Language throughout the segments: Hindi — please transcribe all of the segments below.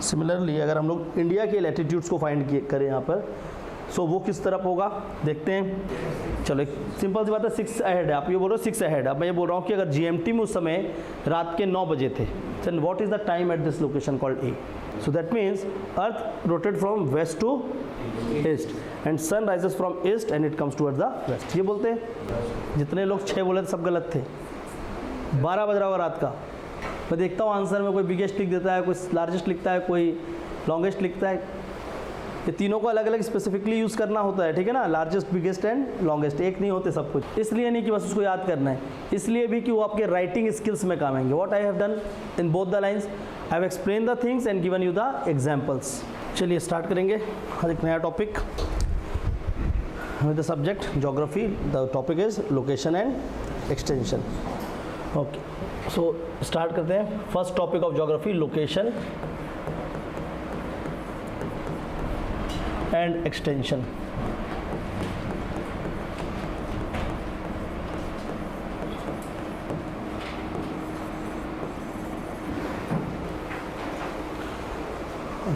सिमिलरली अगर हम लोग इंडिया के लैटिट्यूड्स को फाइंड करें यहाँ पर, सो वो किस तरफ होगा देखते हैं। चलो एक सिंपल सी बात है, 6 अहेड है, आप ये बोल रहे हो 6 अहेड। अब मैं ये बोल रहा हूँ कि अगर GMT में उस समय रात के 9 बजे थे, then what is the time at this location called A. So that means earth rotate from west to east and sun rises from east and it comes towards the west. ये बोलते हैं। जितने लोग 6 बोले थे सब गलत थे। 12 बज रहा होगा रात का। मैं देखता हूँ आंसर में कोई बिगेस्ट लिख देता है, कोई लार्जेस्ट लिखता है, कोई लॉन्गेस्ट लिखता है। ये तीनों को अलग अलग स्पेसिफिकली यूज़ करना होता है, ठीक है ना, लार्जेस्ट, बिगेस्ट एंड लॉन्गेस्ट, एक नहीं होते सब कुछ। इसलिए नहीं कि बस उसको याद करना है, इसलिए भी कि वो आपके राइटिंग स्किल्स में काम आएंगे। What I have done in both the lines, I have explain the things and given you the examples. चलिए स्टार्ट करेंगे एक नया topic with the subject geography. The topic is location and extension. Okay, so start करते हैं। First topic of geography, location and extension.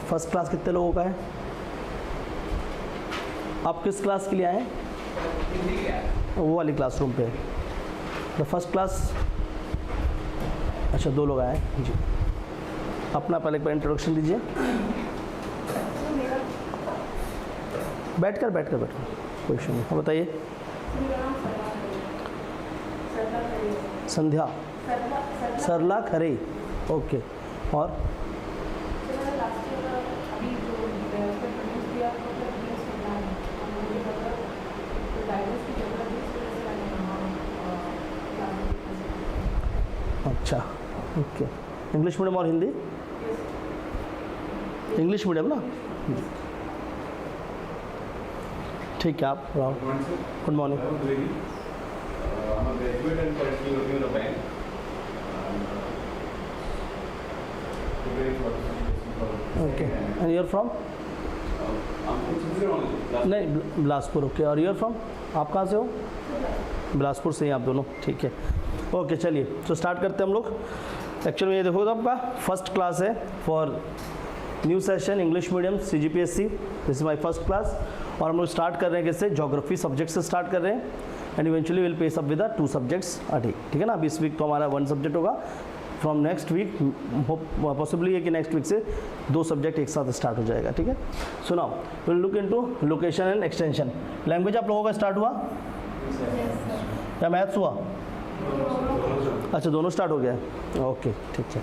First class कितने लोगों का है? आप किस क्लास के लिए आए हैं? वो वाली क्लासरूम पे। द फर्स्ट क्लास, अच्छा 2 लोग आए हैं जी। अपना पहले एक बार इंट्रोडक्शन दीजिए। बैठकर कोई इशू नहीं। हाँ बताइए। संध्या सरला खरे। ओके, और अच्छा, ओके। इंग्लिश मीडियम और हिंदी? इंग्लिश मीडियम ना, ठीक है। आप good morning. Okay, and you are from? नहीं, बिलासपुर। ओके, और यू आर फ्रॉम? आप कहाँ से हो? बिलासपुर से ही आप दोनों, ठीक है। ओके, चलिए तो स्टार्ट करते हैं हम लोग। एक्चुअली में ये देखो, तो आपका फर्स्ट क्लास है for new session English medium CGPSC। This is my first class और हम लोग स्टार्ट कर रहे हैं कैसे, ज्योग्राफी सब्जेक्ट से स्टार्ट कर रहे हैं and eventually will pace up with 2 subjects a day, ठीक है ना। अभी इस वीक तो हमारा 1 सब्जेक्ट होगा। फ्रॉम नेक्स्ट वीक पॉसिबली है कि नेक्स्ट वीक से 2 सब्जेक्ट एक साथ स्टार्ट हो जाएगा, ठीक है। So now will look into location and extension. Language आप लोगों का स्टार्ट हुआ या मैथ्स हुआ? अच्छा, दोनों स्टार्ट हो गया। ओके, ठीक है।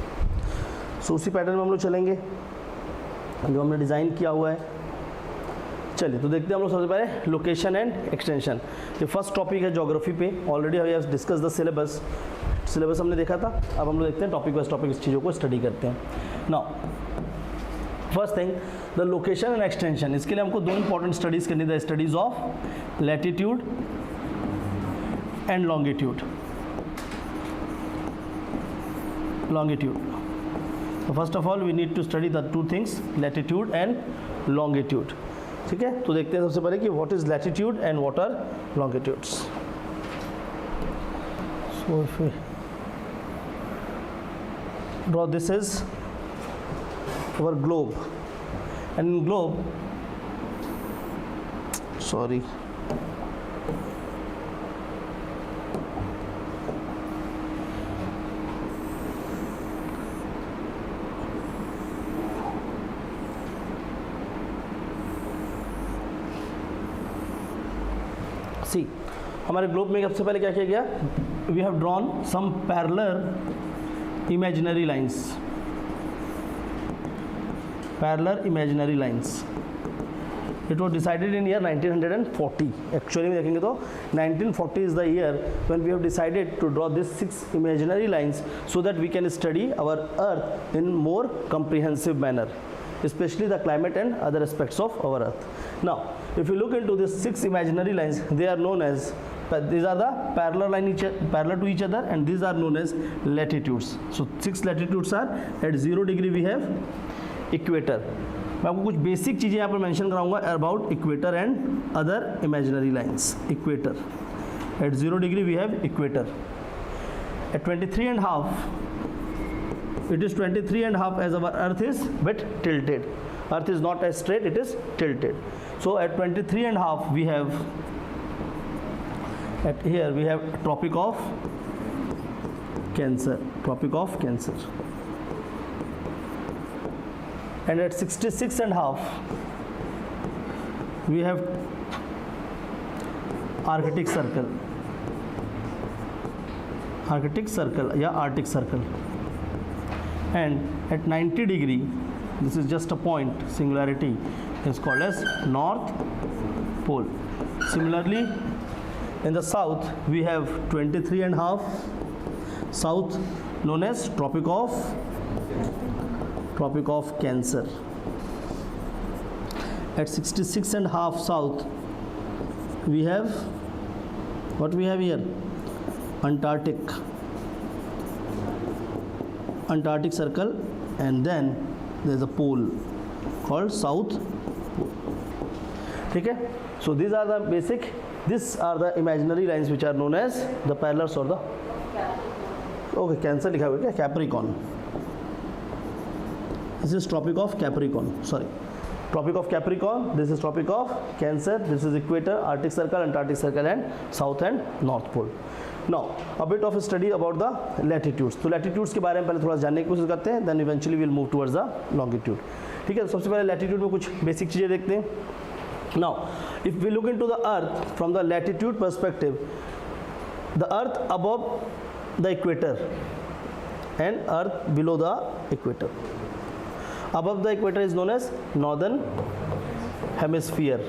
सो उसी पैटर्न में हम लोग चलेंगे जो हमने डिज़ाइन किया हुआ है। चलिए तो देखते हैं हम लोग सबसे पहले लोकेशन एंड एक्सटेंशन। ये फर्स्ट टॉपिक है ज्योग्राफी पे। Already we have discuss the syllabus हमने देखा था। अब हम लोग देखते हैं टॉपिक वाइज टॉपिक इस चीज़ों को स्टडी करते हैं। Now first thing, the location and extension. इसके लिए हमको 2 इंपॉर्टेंट स्टडीज़ करनी, the studies of latitude and longitude. So first of all we need to study the 2 things, latitude and longitude, ठीक है। तो देखते हैं सबसे पहले कि what is latitude and what are longitudes. So if we draw, this is our globe and in globe, sorry, सी हमारे ग्लोब में सबसे पहले क्या किया गया, we have drawn some parallel imaginary lines. It was decided in year 1940। Actually में देखेंगे तो 1940 is the year when we have decided to draw this 6 imaginary lines so that we can study our earth in more comprehensive manner, especially the climate and other aspects of our earth. Now if you look into these 6 imaginary lines, they are known as, these are the parallel to each other and these are known as latitudes. So 6 latitudes are at 0 degree we have equator. मैं आपको कुछ बेसिक चीज़ें यहाँ पर मेंशन कराऊंगा about equator and other imaginary lines. Equator at 0 degree we have equator, at 23.5 it is 23.5 as our earth is bit tilted. Earth is not as straight, it is tilted. So at 23.5 we have, at here we have Tropic of Cancer, Tropic of Cancer. And at 66.5 we have Arctic Circle, Arctic Circle या Arctic Circle. And at 90 degree, this is just a point, singularity, is called as North Pole. Similarly, in the south we have 23.5 south, known as Tropic of Cancer. At 66.5 south we have, what we have here, Antarctic Circle, and then there is a pole called South Pole. Okay, so these are the basic, these are the imaginary lines which are known as the parallels or the, okay, Cancer लिखा हुआ है क्या, Capricorn. This is Tropic of Capricorn, sorry, Tropic of Capricorn, this is Tropic of Cancer, this is equator, Arctic Circle, Antarctic Circle, and South and North Pole. Now a bit of a study about the latitudes. तो latitudes के बारे में पहले थोड़ा जानने की कोशिश करते हैं, then eventually we'll move towards the longitude. ठीक है, सबसे पहले latitude में कुछ basic चीज़ें देखते हैं. Now if we look into the earth from the latitude perspective, the earth above the equator and earth below the equator. Above the equator is known as northern hemisphere.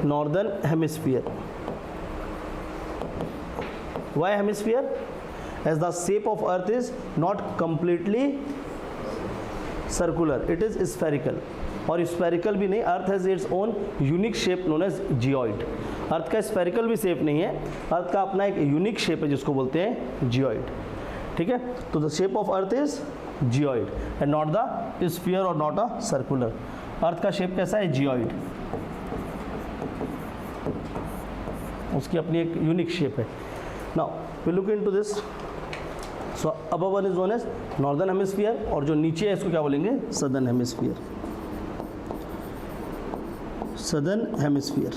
Northern hemisphere. Why hemisphere? As the shape of earth is not completely circular, it is spherical. और spherical भी नहीं, earth has its own unique shape known as geoid. अर्थ का स्फेरिकल भी शेप नहीं है, अर्थ का अपना एक यूनिक शेप है जिसको बोलते हैं जियोइड. ठीक है, तो the shape of earth is geoid and not the sphere और नॉट अ सर्कुलर. अर्थ का शेप कैसा है, जियोइड, उसकी अपनी एक यूनिक शेप है. Now we look into this. So above one is known as northern hemisphere, और जो नीचे है इसको क्या बोलेंगे, southern hemisphere. Southern hemisphere.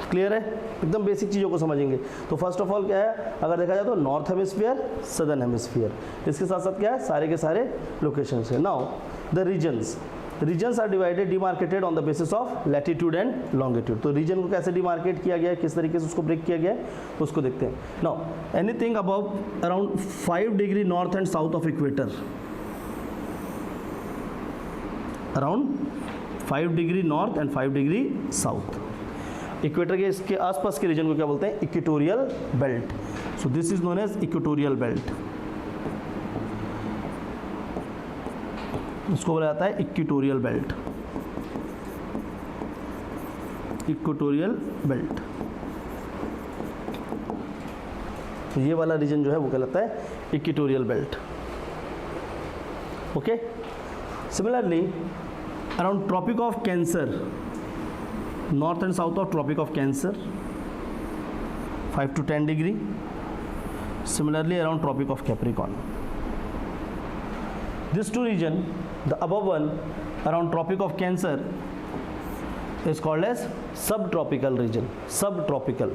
Clear है, एकदम बेसिक चीज़ों को समझेंगे. तो फर्स्ट ऑफ ऑल क्या है, अगर देखा जाए तो नॉर्थ हेमिस्फीयर, सदर्न हेमिस्फीयर, इसके साथ साथ क्या है, सारे के सारे लोकेशंस है. Now the regions are divided, demarcated on the basis of latitude and longitude. तो रीजन को कैसे डिमार्केट किया गया है, किस तरीके से उसको ब्रेक किया गया है, उसको देखते हैं. Now anything above around 5 degree north and south of equator, around 5 degree north and 5 degree south. Equator के इसके आसपास के रीजन को क्या बोलते हैं, equatorial belt. So this is known as equatorial belt. इसको बोला जाता है इक्वेटोरियल बेल्ट. इक्वेटोरियल बेल्ट, तो ये वाला रीजन जो है वो कहलाता है equatorial belt. Okay, similarly around Tropic of Cancer, north and south of Tropic of Cancer, 5 to 10 degree. Similarly around Tropic of Capricorn. These two region, the above one around Tropic of Cancer is called as subtropical region. Subtropical.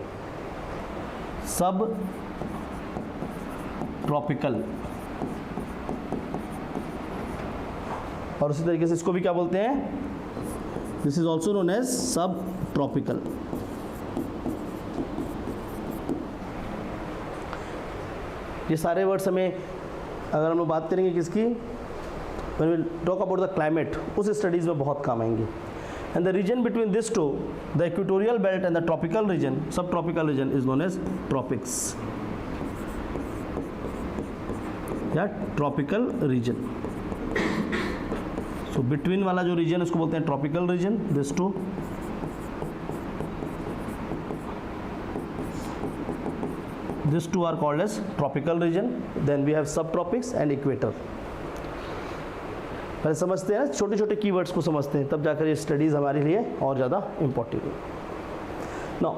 और उसी तरीके से इसको भी क्या बोलते हैं, this is also known as subtropical. ये सारे वर्ड्स हमें, अगर हम लोग बात करेंगे किसकी, when we talk about the climate, उस स्टडीज़ में बहुत काम आएंगे. And the region between this two, the equatorial belt and the tropical region, sub tropical region is known as tropics या ट्रॉपिकल रीजन. सो बिटवीन वाला जो रीजन इसको बोलते हैं tropical region. This two, these two are called as tropical region. Then we have subtropics and equator. पहले समझते हैं, छोटे छोटे कीवर्ड्स को समझते हैं, तब जाकर ये स्टडीज़ हमारे लिए और ज़्यादा इम्पोर्टेंट है. Now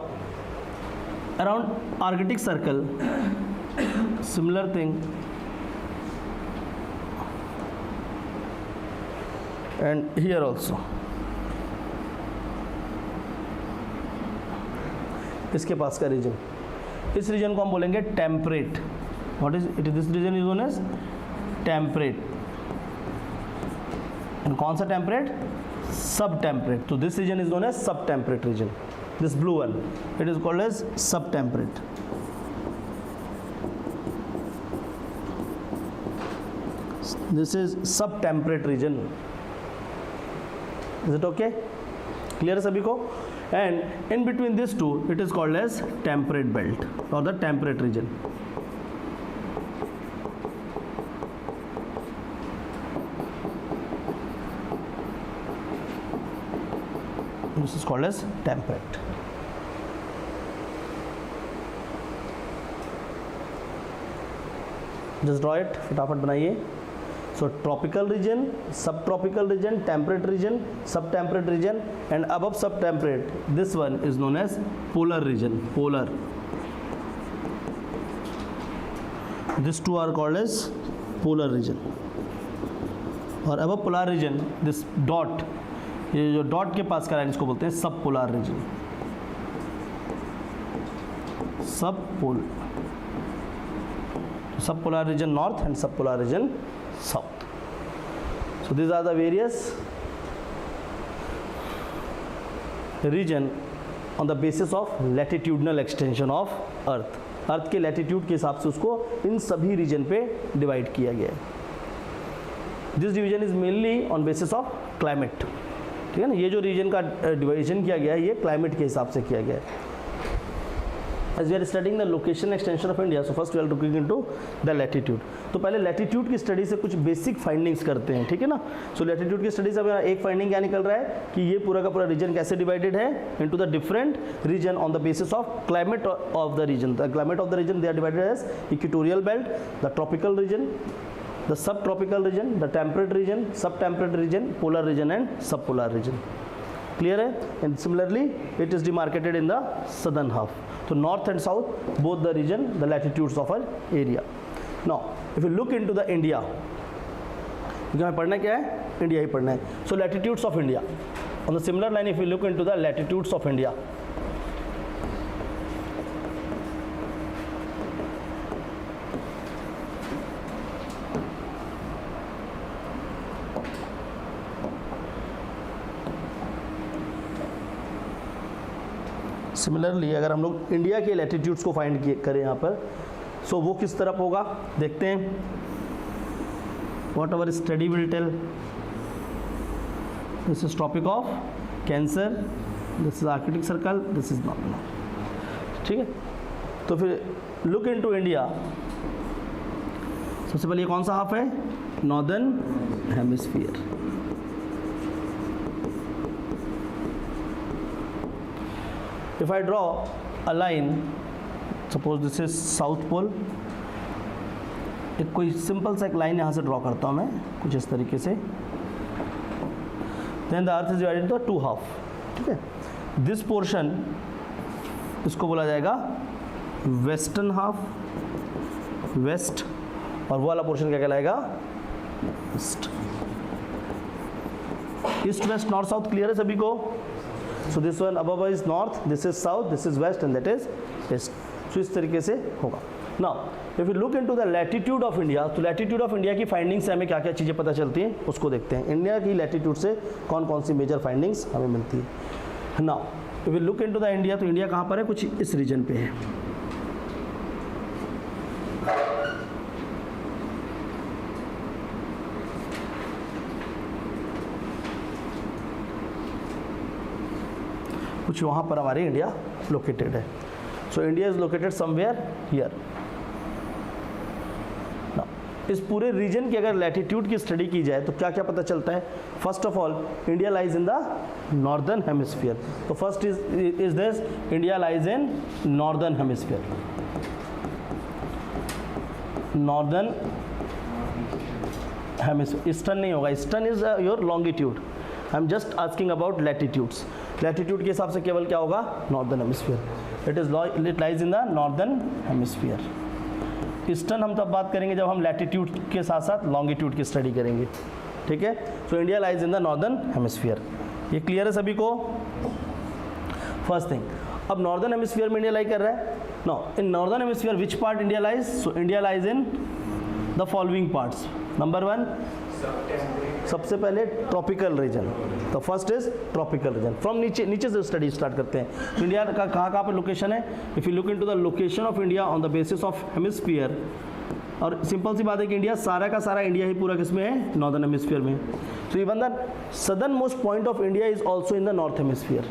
around Arctic Circle, similar thing, and here also. इसके पास का रीजन, इस रीजन को हम बोलेंगे temperate. What is it? This region is known as temperate. And कौन सा टेम्परेट? Sub temperate. तो this region is known as sub temperate region. This blue one, it is called as sub temperate. This is sub temperate region. Is it okay? Clear है सभी को? And in between these two, it is called as temperate belt or the temperate region. This is called as temperate. Just draw it, फटाफट बनाइए. So tropical region, subtropical region, temperate region, subtemperate region, and above subtemperate, this one is known as polar region. Polar. These two are called as polar region. और above polar region, this dot, ये जो dot के पास का लाइन इसको बोलते हैं subpolar region. Subpolar. Subpolar region north and subpolar region south. So these are the various region on the basis of latitudinal extension of earth. अर्थ के लैटिट्यूड के हिसाब से उसको इन सभी रीजन पे डिवाइड किया गया है. This division is mainly on basis of climate. ठीक है ना, ये जो रीजन का डिवीजन किया गया है ये क्लाइमेट के हिसाब से किया गया है. As we are studying the location extension of India, so first we are looking into the latitude. तो पहले लैटिट्यूड की स्टडी से कुछ बेसिक फाइंडिंग्स करते हैं. ठीक है ना. सो लैटिट्यूड की स्टडी से हमारा एक फाइंडिंग क्या निकल रहा है कि ये पूरा का पूरा रीजन कैसे डिवाइडेड है into the different region on the basis of climate of the region. The climate of the region they are divided as equatorial belt, the tropical region, the subtropical region, the temperate region, subtemperate region, polar region and subpolar region. Clear है? And similarly it is demarcated in the southern half. So north and south both the region, the latitudes of our area. Now if you look into the India, क्योंकि हमें पढ़ना क्या है? इंडिया ही पढ़ना है. So latitudes of India. On the similar line if you look into the latitudes of India, similarly अगर हम लोग इंडिया के लैटिट्यूड्स को फाइंड करें यहाँ पर, सो वो किस तरफ होगा देखते हैं. What our study will tell, this is tropic of Cancer, this is Arctic Circle, this is north. ठीक है. तो फिर लुक इनटू इंडिया. सबसे पहले ये कौन सा हाफ है? Northern hemisphere. If I draw a line, suppose this is South Pole, एक कोई सिंपल सा एक लाइन यहाँ से ड्रॉ करता हूँ मैं कुछ इस तरीके से. Then the earth is divided into two half. ठीक है. This portion इसको बोला जाएगा वेस्टर्न हाफ, वेस्ट, और वो वाला पोर्शन क्या कहलाएगा? East. East west north south clear है सभी को? So this one above is north, this is south, this is west and that is east. So इस तरीके से होगा. Now if you look into the latitude of India, तो latitude of India की फाइंडिंग्स से हमें क्या क्या चीज़ें पता चलती हैं उसको देखते हैं. इंडिया की लैटिट्यूड से कौन कौन सी मेजर फाइंडिंग्स हमें मिलती है. Now if you look into the India, तो इंडिया कहाँ पर है? कुछ इस रीजन पे है. कुछ वहाँ पर हमारी इंडिया लोकेटेड है. So India is located somewhere here. इस पूरे रीजन की अगर लैटिट्यूड की स्टडी की जाए तो क्या क्या पता चलता है? First of all India lies in the northern hemisphere. तो first is this, India lies in northern hemisphere. Northern hemisphere, eastern नहीं होगा. Eastern is your longitude. I am just asking about latitudes. Latitude के हिसाब से केवल क्या होगा? Northern hemisphere. It lies in the northern hemisphere. Eastern हम तब बात करेंगे जब हम लैटिट्यूड के साथ साथ लॉन्गिट्यूड की स्टडी करेंगे, ठीक है। So India lies in the northern hemisphere, ये क्लियर है सभी को। फर्स्ट थिंग, अब नॉर्दर्न हेमिस्फीयर में इंडिया लाई कर रहा है। No, in northern hemisphere which part India lies? So India lies in the following parts. Number 1, सबसे पहले ट्रॉपिकल रीजन। तो first is tropical region. From नीचे से स्टडी स्टार्ट करते हैं। तो इंडिया का कहाँ पे लोकेशन है? If you look into the location of India on the basis of hemisphere, और सिंपल सी बात है कि इंडिया सारा का सारा इंडिया ही पूरा किसमें है? नॉर्दर्न हेमिस्फीयर में। तो even the southern most point of India is also in the north hemisphere.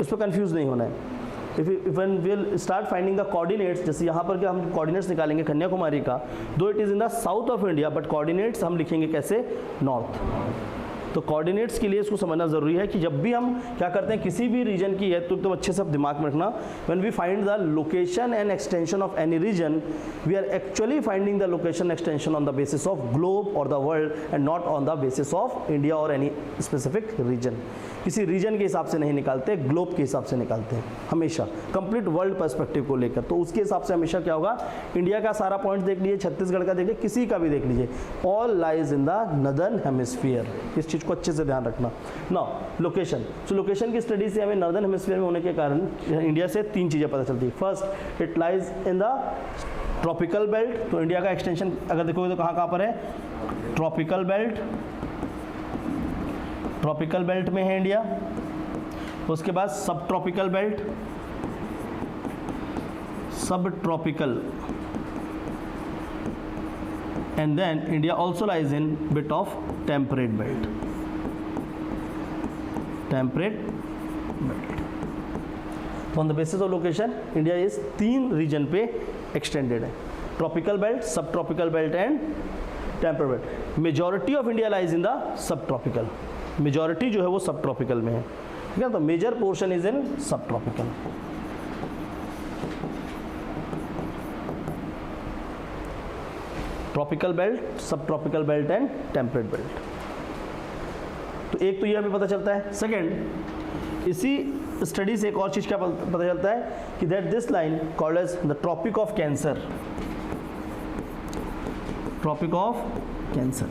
इस पर कंफ्यूज नहीं होना है। If one will start finding the coordinates, जैसे यहाँ पर क्या हम कोऑर्डिनेट्स निकालेंगे कन्याकुमारी का, दो it is in the south of India but coordinates हम लिखेंगे कैसे? नॉर्थ। तो कोऑर्डिनेट्स के लिए इसको समझना ज़रूरी है कि जब भी हम क्या करते हैं किसी भी रीजन की है तो एकदम अच्छे से आप दिमाग में रखना, when we find the location and extension of any region, we are actually finding the location extension on the basis of globe और the world and not on the basis of India और एनी स्पेसिफिक रीजन। किसी रीजन के हिसाब से नहीं निकालते, ग्लोब के हिसाब से निकालते हैं हमेशा, कंप्लीट वर्ल्ड पर्सपेक्टिव को लेकर। तो उसके हिसाब से हमेशा क्या होगा, इंडिया का सारा पॉइंट देख लीजिए, छत्तीसगढ़ का देख लीजिए, किसी का भी देख लीजिए, all lies in the northern hemisphere. इस चीज़ को अच्छे से ध्यान रखना। नाउ लोकेशन, सो लोकेशन की स्टडी से हमें नॉर्दर्न हेमिस्फीयर में होने के कारण इंडिया से 3 चीज़ें पता चलती है। First, it lies in the tropical belt. तो इंडिया का एक्सटेंशन अगर देखोगे तो कहाँ पर है? ट्रॉपिकल बेल्ट, ट्रॉपिकल बेल्ट में है इंडिया। उसके बाद sub tropical belt, sub tropical, and then India also lies in bit of temperate belt, temperate belt. तो on the basis of location India इस 3 रीजन पे एक्सटेंडेड है, tropical belt, sub tropical belt and temperate belt. Majority of India lies in the sub tropical, majority जो है वो सब ट्रॉपिकल में है, ठीक है। तो मेजर पोर्शन इज इन सब tropical. Tropical belt, sub tropical belt and temperate belt. तो एक तो ये हमें पता चलता है। सेकेंड, इसी स्टडी से एक और चीज़ क्या पता चलता है कि that this line called as the tropic of Cancer, Tropic of Cancer,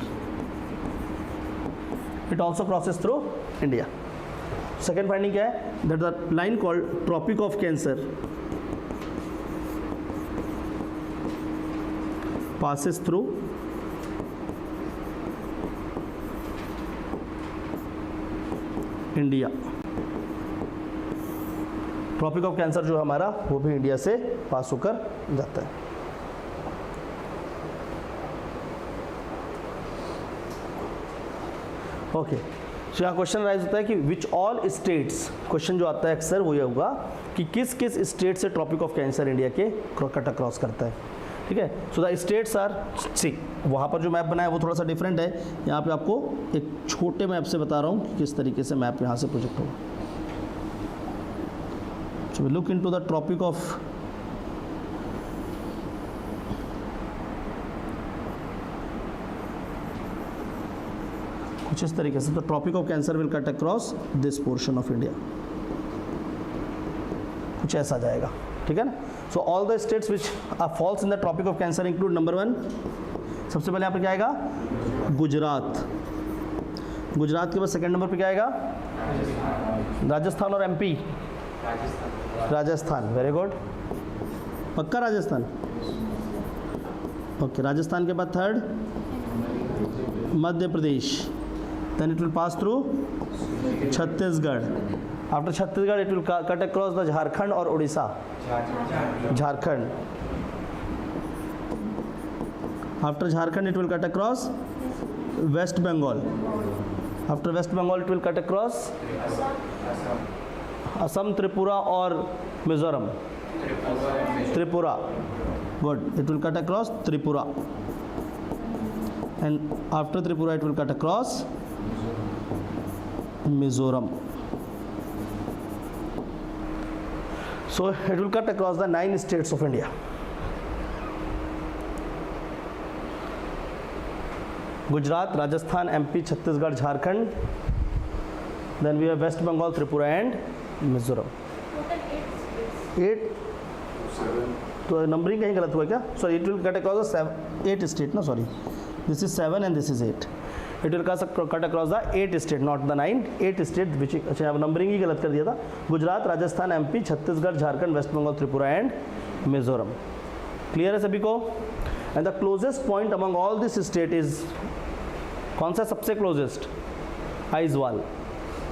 it also crosses through India. Second finding क्या है? That the line called Tropic of Cancer passes through India. Tropic of cancer जो हमारा वो भी इंडिया से पास होकर जाता है। ओके, सो यहाँ क्वेश्चन राइज होता है कि विच ऑल स्टेट्स, क्वेश्चन जो आता है अक्सर वो ये होगा कि किस किस स्टेट से ट्रॉपिक ऑफ कैंसर इंडिया के कट अक्रॉस करता है, ठीक है। सो द स्टेट्स आर, सी वहाँ पर जो मैप बनाया वो थोड़ा सा डिफरेंट है, यहाँ पे आपको एक छोटे मैप से बता रहा हूँ कि किस तरीके से मैप यहाँ से प्रोजेक्ट होगा। So we look into the tropic of कुछ इस तरीके से, तो tropic of cancer will cut across this portion of India, कुछ ऐसा जाएगा, ठीक है ना। So all the states which are falls in the tropic of cancer include number 1, सबसे पहले यहाँ पर क्या आएगा? गुजरात। गुजरात के बाद सेकंड नंबर पे क्या आएगा? राजस्थान और एमपी, राजस्थान, वेरी गुड, पक्का राजस्थान, ओके। राजस्थान के बाद third Madhya Pradesh, then it will pass through Chhattisgarh. After Chhattisgarh, it will cut across the Jharkhand or Odisha. Jharkhand. After Jharkhand, it will cut across West Bengal. After West Bengal, it will cut across Assam, Tripura or Mizoram. Tripura. Good. It will cut across Tripura. And after Tripura, it will cut across Mizoram. So it will cut across the 9 states of India. Gujarat, Rajasthan, MP, Chhattisgarh, Jharkhand. Then we have West Bengal, Tripura and Mizoram. Total 8 states. 8, तो नंबरिंग कहीं गलत हुआ क्या? Sorry, it will cut across the 8 state ना, sorry, this is 7 and this is 8. It will cut across the 8 state, not the 9. 8 state which, अच्छा अब नंबरिंग ही गलत कर दिया था. Gujarat, Rajasthan, MP, Chhattisgarh, Jharkhand, West Bengal, Tripura and Mizoram. Clear है सभी को? And the closest point among all this state is, कौन सा सबसे closest? Aizawl.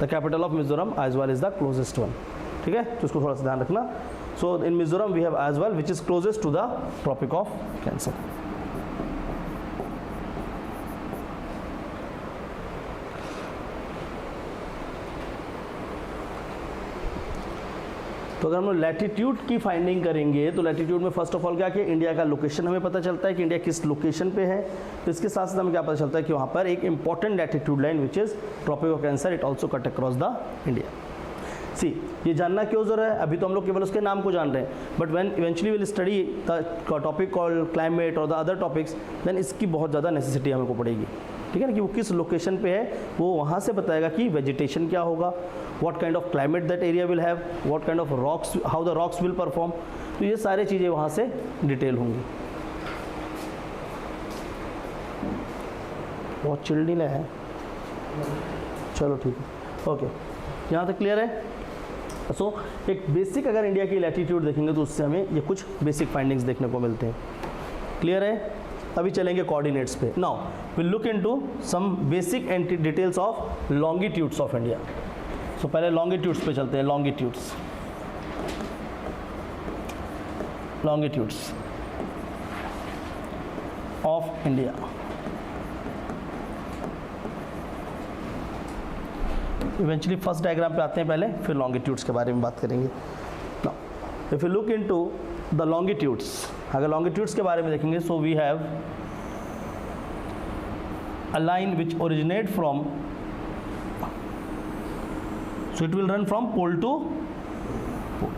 The capital of Mizoram Aizawl is the closest one. ठीक है, तो इसको थोड़ा सा ध्यान रखना. So in Mizoram we have Aizawl which is closest to the tropic of cancer. तो अगर हम लोग लैटिट्यूड की फाइंडिंग करेंगे तो लैटिट्यूड में फर्स्ट ऑफ ऑल क्या कि इंडिया का लोकेशन हमें पता चलता है कि इंडिया किस लोकेशन पे है. तो इसके साथ साथ हमें क्या पता चलता है कि वहाँ पर एक important latitude line which is tropic of cancer, it also cut across the India. See, ये जानना क्यों जरूरत है? अभी तो हम लोग केवल उसके नाम को जान रहे हैं, but when eventually will study the topic called climate और द अदर टॉपिक्स, देन इसकी बहुत ज़्यादा नेसेसिटी हमें को पड़ेगी. ठीक है ना, कि वो किस लोकेशन पे है, वो वहाँ से बताएगा कि वेजिटेशन क्या होगा, what kind of climate that area will have, what kind of rocks, how the rocks will perform. तो ये सारी चीज़ें वहाँ से डिटेल होंगी. बहुत चिल्डी है, चलो ठीक है, ओके, यहाँ तक क्लियर है. सो एक बेसिक अगर इंडिया की लैटिट्यूड देखेंगे तो उससे हमें ये कुछ बेसिक फाइंडिंग्स देखने को मिलते हैं. क्लियर है? अभी चलेंगे कोऑर्डिनेट्स पे. Now will look into some basic details of longitudes of India. तो पहले लॉन्गिट्यूड्स पे चलते हैं. Longitudes of India. Eventually first diagram पे आते हैं पहले, फिर लॉन्गिट्यूड्स के बारे में बात करेंगे. Now if you look into the longitudes, अगर लॉन्गिट्यूड्स के बारे में देखेंगे, so we have a line which originate from, so it will run from pole to pole.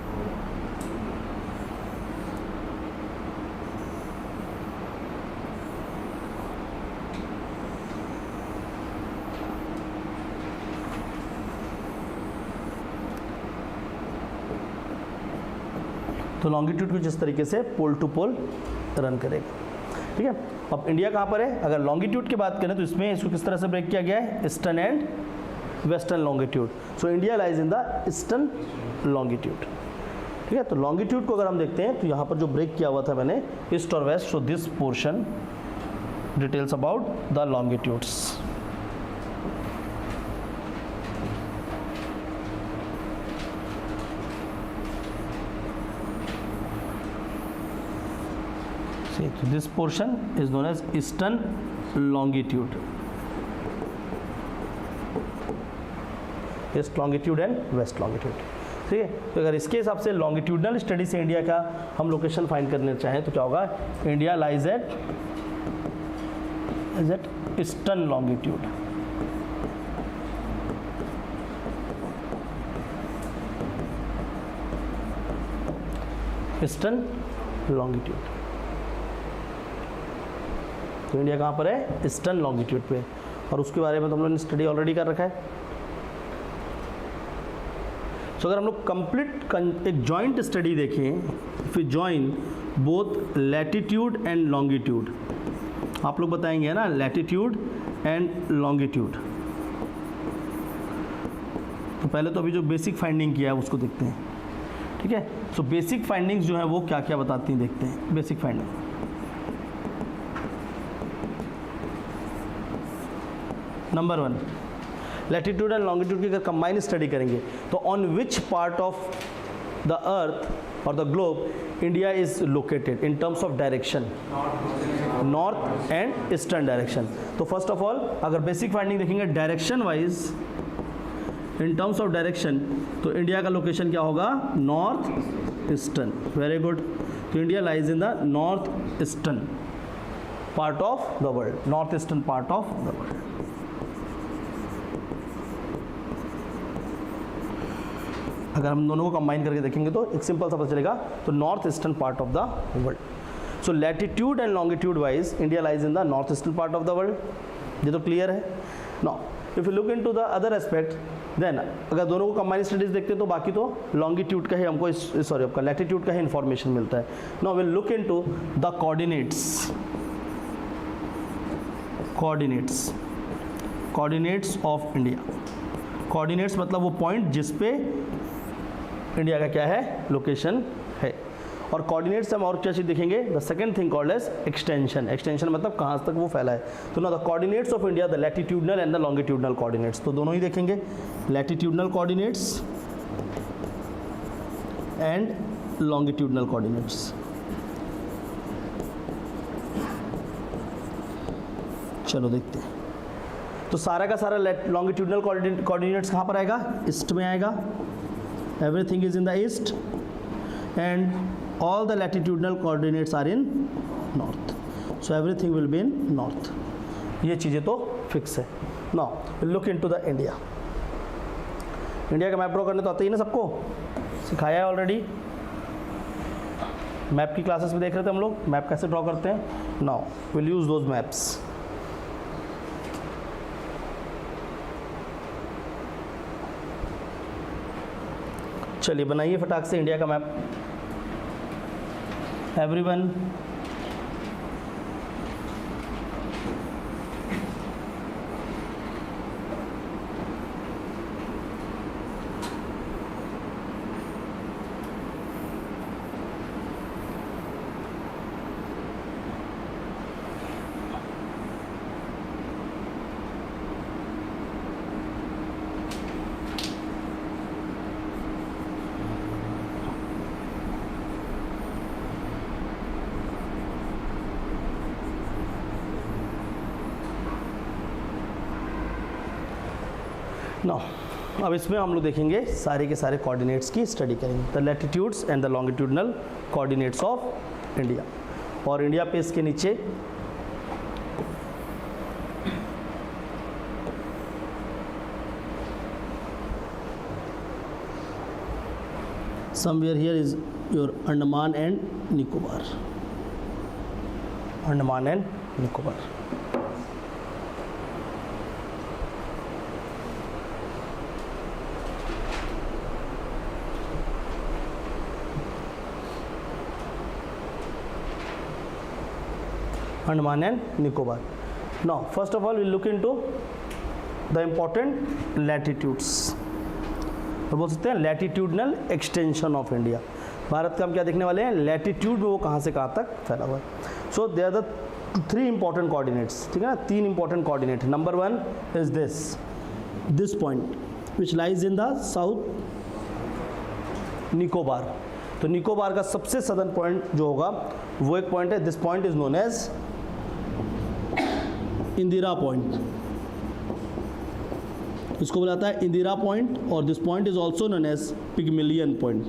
तो लॉन्गिट्यूड कुछ इस तरीके से पोल टू पोल रन करेगा. ठीक है, अब इंडिया कहाँ पर है? अगर लॉन्गिट्यूड की बात करें तो इसमें इसको किस तरह से ब्रेक किया गया है? Eastern and western longitude. So India lies in the eastern longitude. ठीक है, तो लॉन्गिट्यूड को अगर हम देखते हैं तो यहाँ पर जो ब्रेक किया हुआ था मैंने ईस्ट और west, so this portion details about the longitudes. See, so this portion is known as eastern longitude. East longitude and west longitude. ठीक है, तो अगर इसके हिसाब से लॉन्गिट्यूडनल स्टडी से इंडिया का हम लोकेशन फाइंड करना चाहें तो क्या होगा? India lies at eastern longitude. Eastern longitude. तो इंडिया कहाँ पर है? ईस्टर्न लॉन्गिट्यूड पे. और उसके बारे में तो हम लोगों ने स्टडी ऑलरेडी कर रखा है. तो अगर हम लोग कंप्लीट एक जॉइंट स्टडी देखें, फिर join both latitude and longitude, आप लोग बताएंगे ना, लैटिट्यूड एंड लॉन्गिट्यूड. तो पहले तो अभी जो बेसिक फाइंडिंग किया है उसको देखते हैं. ठीक है, सो बेसिक फाइंडिंग्स जो है वो क्या क्या बताती हैं, देखते हैं. Basic finding, number 1, latitude and longitude की अगर कंबाइन स्टडी करेंगे तो on which part of the earth और the globe India is located in terms of direction? North and eastern direction. तो फर्स्ट ऑफ ऑल अगर बेसिक फाइंडिंग देखेंगे direction wise, in terms of direction, तो इंडिया का लोकेशन क्या होगा? North eastern. Very good. तो India lies in the north eastern part of the world. North eastern part of the world. अगर हम दोनों को कंबाइन करके देखेंगे तो एक सिंपल सा पता चलेगा. तो north eastern part of the world. So latitude and longitude wise India lies in the north eastern part of the world. ये तो क्लियर है. Now if you look into the other aspect then अगर दोनों को कंबाइंड स्टडीज देखते हैं तो बाकी तो लॉन्गिट्यूड का ही हमको सॉरी आपका लैटिट्यूड का ही इंफॉर्मेशन मिलता है. Now will look into the coordinates of India. Coordinates मतलब वो पॉइंट जिस पे इंडिया का क्या है, लोकेशन है. और कोऑर्डिनेट्स से हम और क्या चीज़ देखेंगे, the second thing called as extension. Extension मतलब कहाँ तक वो फैला है. तो ना the coordinates of India, the latitudinal and the longitudinal coordinates, तो दोनों ही देखेंगे. Latitudinal coordinates and longitudinal coordinates. चलो देखते हैं. तो सारा का सारा लॉन्गिट्यूडनल कोऑर्डिनेट्स कहाँ पर आएगा, ईस्ट में आएगा. Everything is in the east and all the latitudinal coordinates are in north, so everything will be in north. ये चीज़ें तो फिक्स है. now we'll look into the India. India का मैप ड्रॉ करने तो आते ही ना सबको, सिखाया है ऑलरेडी. मैप की क्लासेस में देख रहे थे हम लोग मैप कैसे ड्रॉ करते हैं. now we'll use those maps. चलिए बनाइए फटाक से इंडिया का मैप. everyone नाउ अब इसमें हम लोग देखेंगे सारे के सारे कोऑर्डिनेट्स की स्टडी करेंगे. The latitudes and the longitudinal coordinates of India. और इंडिया पे इसके नीचे somewhere here is your Andaman and Nicobar. Andaman and Nicobar. Andaman and Nicobar. Now, first of all, we'll look into the important latitudes. तो बोल सकते हैं latitudinal extension of India. Bharat का हम क्या देखने वाले हैं, लैटिट्यूड में वो कहाँ से कहाँ तक फैला हुआ है. So they are the 3 important coordinates. ठीक है ना, 3 important coordinate. Number 1 is this point which lies in the south Nicobar. तो निकोबार का सबसे सदर्न पॉइंट जो होगा वो एक पॉइंट है. This point is known as Indira point. इसको बुलाता है इंदिरा पॉइंट. और this point is also known as Pygmalion point.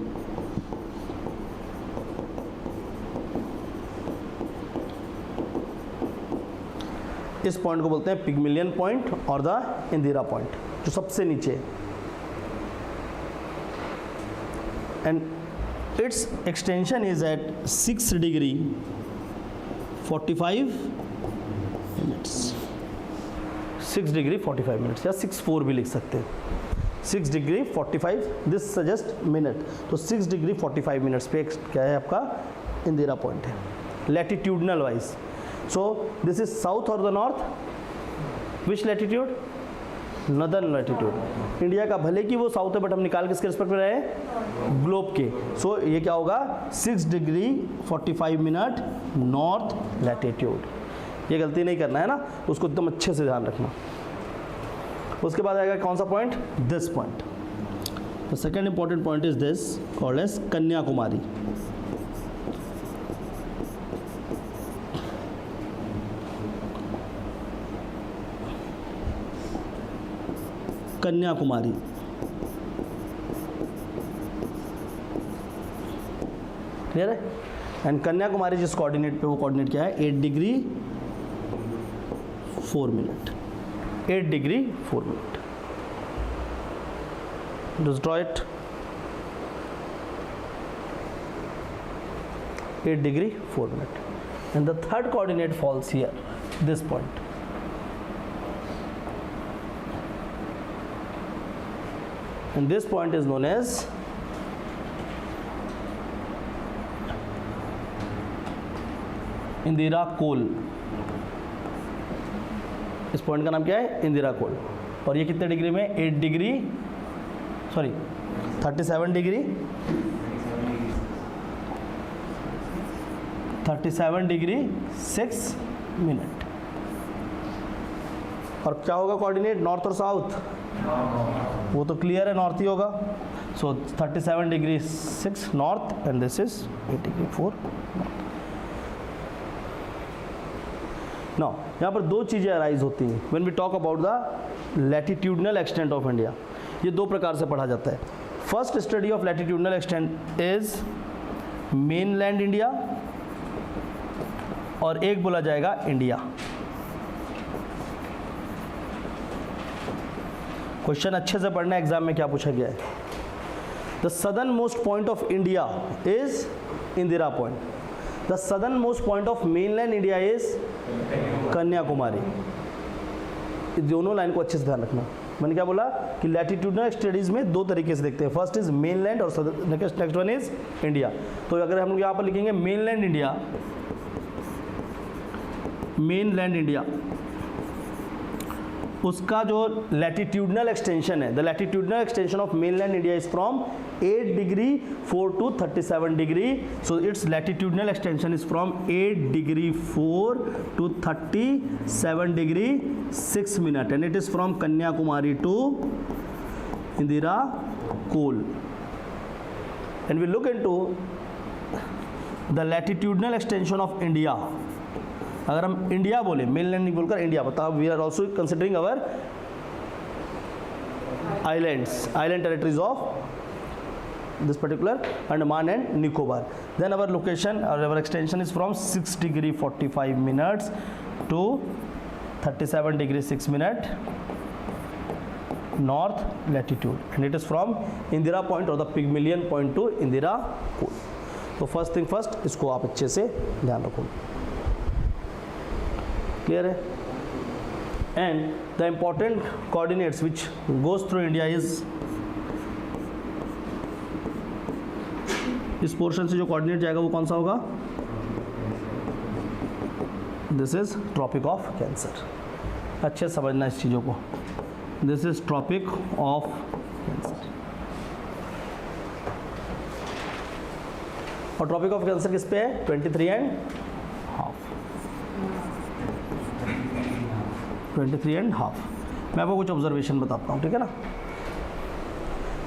इस पॉइंट को बोलते हैं पिग्मेलियन पॉइंट और द इंदिरा पॉइंट, जो सबसे नीचे है. And its extension is at 6 degree 45 minutes. 6 degree 45 minutes या 6-4 भी लिख सकते हैं. 6 डिग्री 45, दिस सजेस्ट मिनट. तो 6 डिग्री 45 मिनट्स पे क्या है आपका इंदिरा पॉइंट है latitudinal wise. So this is south और the north. Which latitude, northern latitude. India का भले कि वो साउथ है बट हम निकाल किसके रिस्पेक्ट में रहे, ग्लोब के. सो ये क्या होगा 6 डिग्री 45 मिनट नॉर्थ लैटिट्यूड. ये गलती नहीं करना है ना, उसको एकदम अच्छे से ध्यान रखना. उसके बाद आएगा कौन सा point, this point. The second important point is this called as Kanyakumari. Kanyakumari. Clear है. एंड कन्याकुमारी जिस कोऑर्डिनेट पे, वो कोऑर्डिनेट क्या है 8 degree 4 minute. 8 degree 4 minute. Just draw it. 8 degree 4 minute. And the third coordinate falls here, this point. and this point is known as Indira Col. इस पॉइंट का नाम क्या है? इंदिरा कोल। और ये कितने डिग्री में? 8 degree, sorry 37 degree, 37 degree 6 minute. और क्या होगा कोऑर्डिनेट? नॉर्थ और साउथ? वो तो क्लियर है, नॉर्थ ही होगा। So 37 degree 6 north and this is 8 degree 4 north. Now यहाँ पर दो चीज़ें अराइज होती हैं when we talk about the latitudinal extent of India. ये दो प्रकार से पढ़ा जाता है। First study of latitudinal extent is mainland India, और एक बोला जाएगा इंडिया। क्वेश्चन अच्छे से पढ़ना, एग्जाम में क्या पूछा गया है। The southern most point of India is Indira point. The southern most point of mainland India is Kanyakumari. दोनों लाइन को अच्छे से ध्यान रखना। मैंने क्या बोला कि लैटिट्यूडनल स्टडीज में दो तरीके से देखते हैं, फर्स्ट इज मेनलैंड और नेक्स्ट वन इज इंडिया। तो अगर हम लोग यहाँ पर लिखेंगे मेनलैंड इंडिया, मेनलैंड इंडिया, उसका जो लैटिट्यूडनल एक्सटेंशन है, the latitudinal extension of mainland India is from 8 degree 4 to 37 degree. So its latitudinal extension is from 8 degree 4 to 37 degree 6 minute and it is from Kanyakumari to Indira Col. And we look into the latitudinal extension of India. अगर हम इंडिया बोले, मेनलैंड नहीं बोलकर इंडिया, बताओ we are also considering our islands, island territories of this particular Andaman and Nicobar. Then our location और our extension is from 6 degree 45 minutes to 37 degree 6 minute north latitude and it is from Indira point और the Pygmalion point to Indira Col. तो फर्स्ट थिंग फर्स्ट, इसको आप अच्छे से ध्यान रखो। क्लियर है? And the important coordinates which goes through India is, इस पोर्शन से जो कोऑर्डिनेट जाएगा वो कौन सा होगा? This is tropic of cancer. अच्छे समझना इस चीज़ों को। This is tropic of cancer. और ट्रॉपिक ऑफ कैंसर किस पे है? 23 एंड हाफ। 23 and half. मैं आपको कुछ ऑब्जर्वेशन बताता हूँ, ठीक है ना।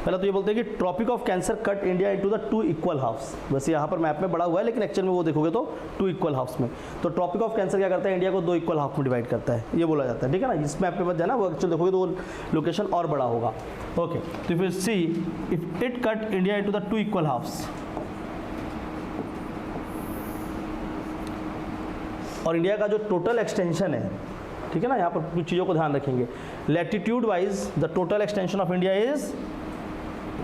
पहले तो ये बोलते हैं कि tropic of cancer cut India into the 2 equal halves. वैसे यहाँ पर मैप में बड़ा हुआ है, लेकिन एक्चुअल में वो देखोगे तो 2 इक्वल हाफ्स में। तो ट्रॉपिक ऑफ कैंसर क्या करता है? इंडिया को 2 इक्वल हाफ में डिवाइड करता है, ये बोला जाता है, ठीक है ना। इस मैप पे मत जाना, वो एक्चुअल देखोगे तो वो लोकेशन और बड़ा होगा। ओके, तो if you see if it cut India into the 2 equal halves, और इंडिया का जो टोटल एक्सटेंशन है, ठीक है ना, यहाँ पर कुछ चीज़ों को ध्यान रखेंगे। Latitude wise the total extension of India is,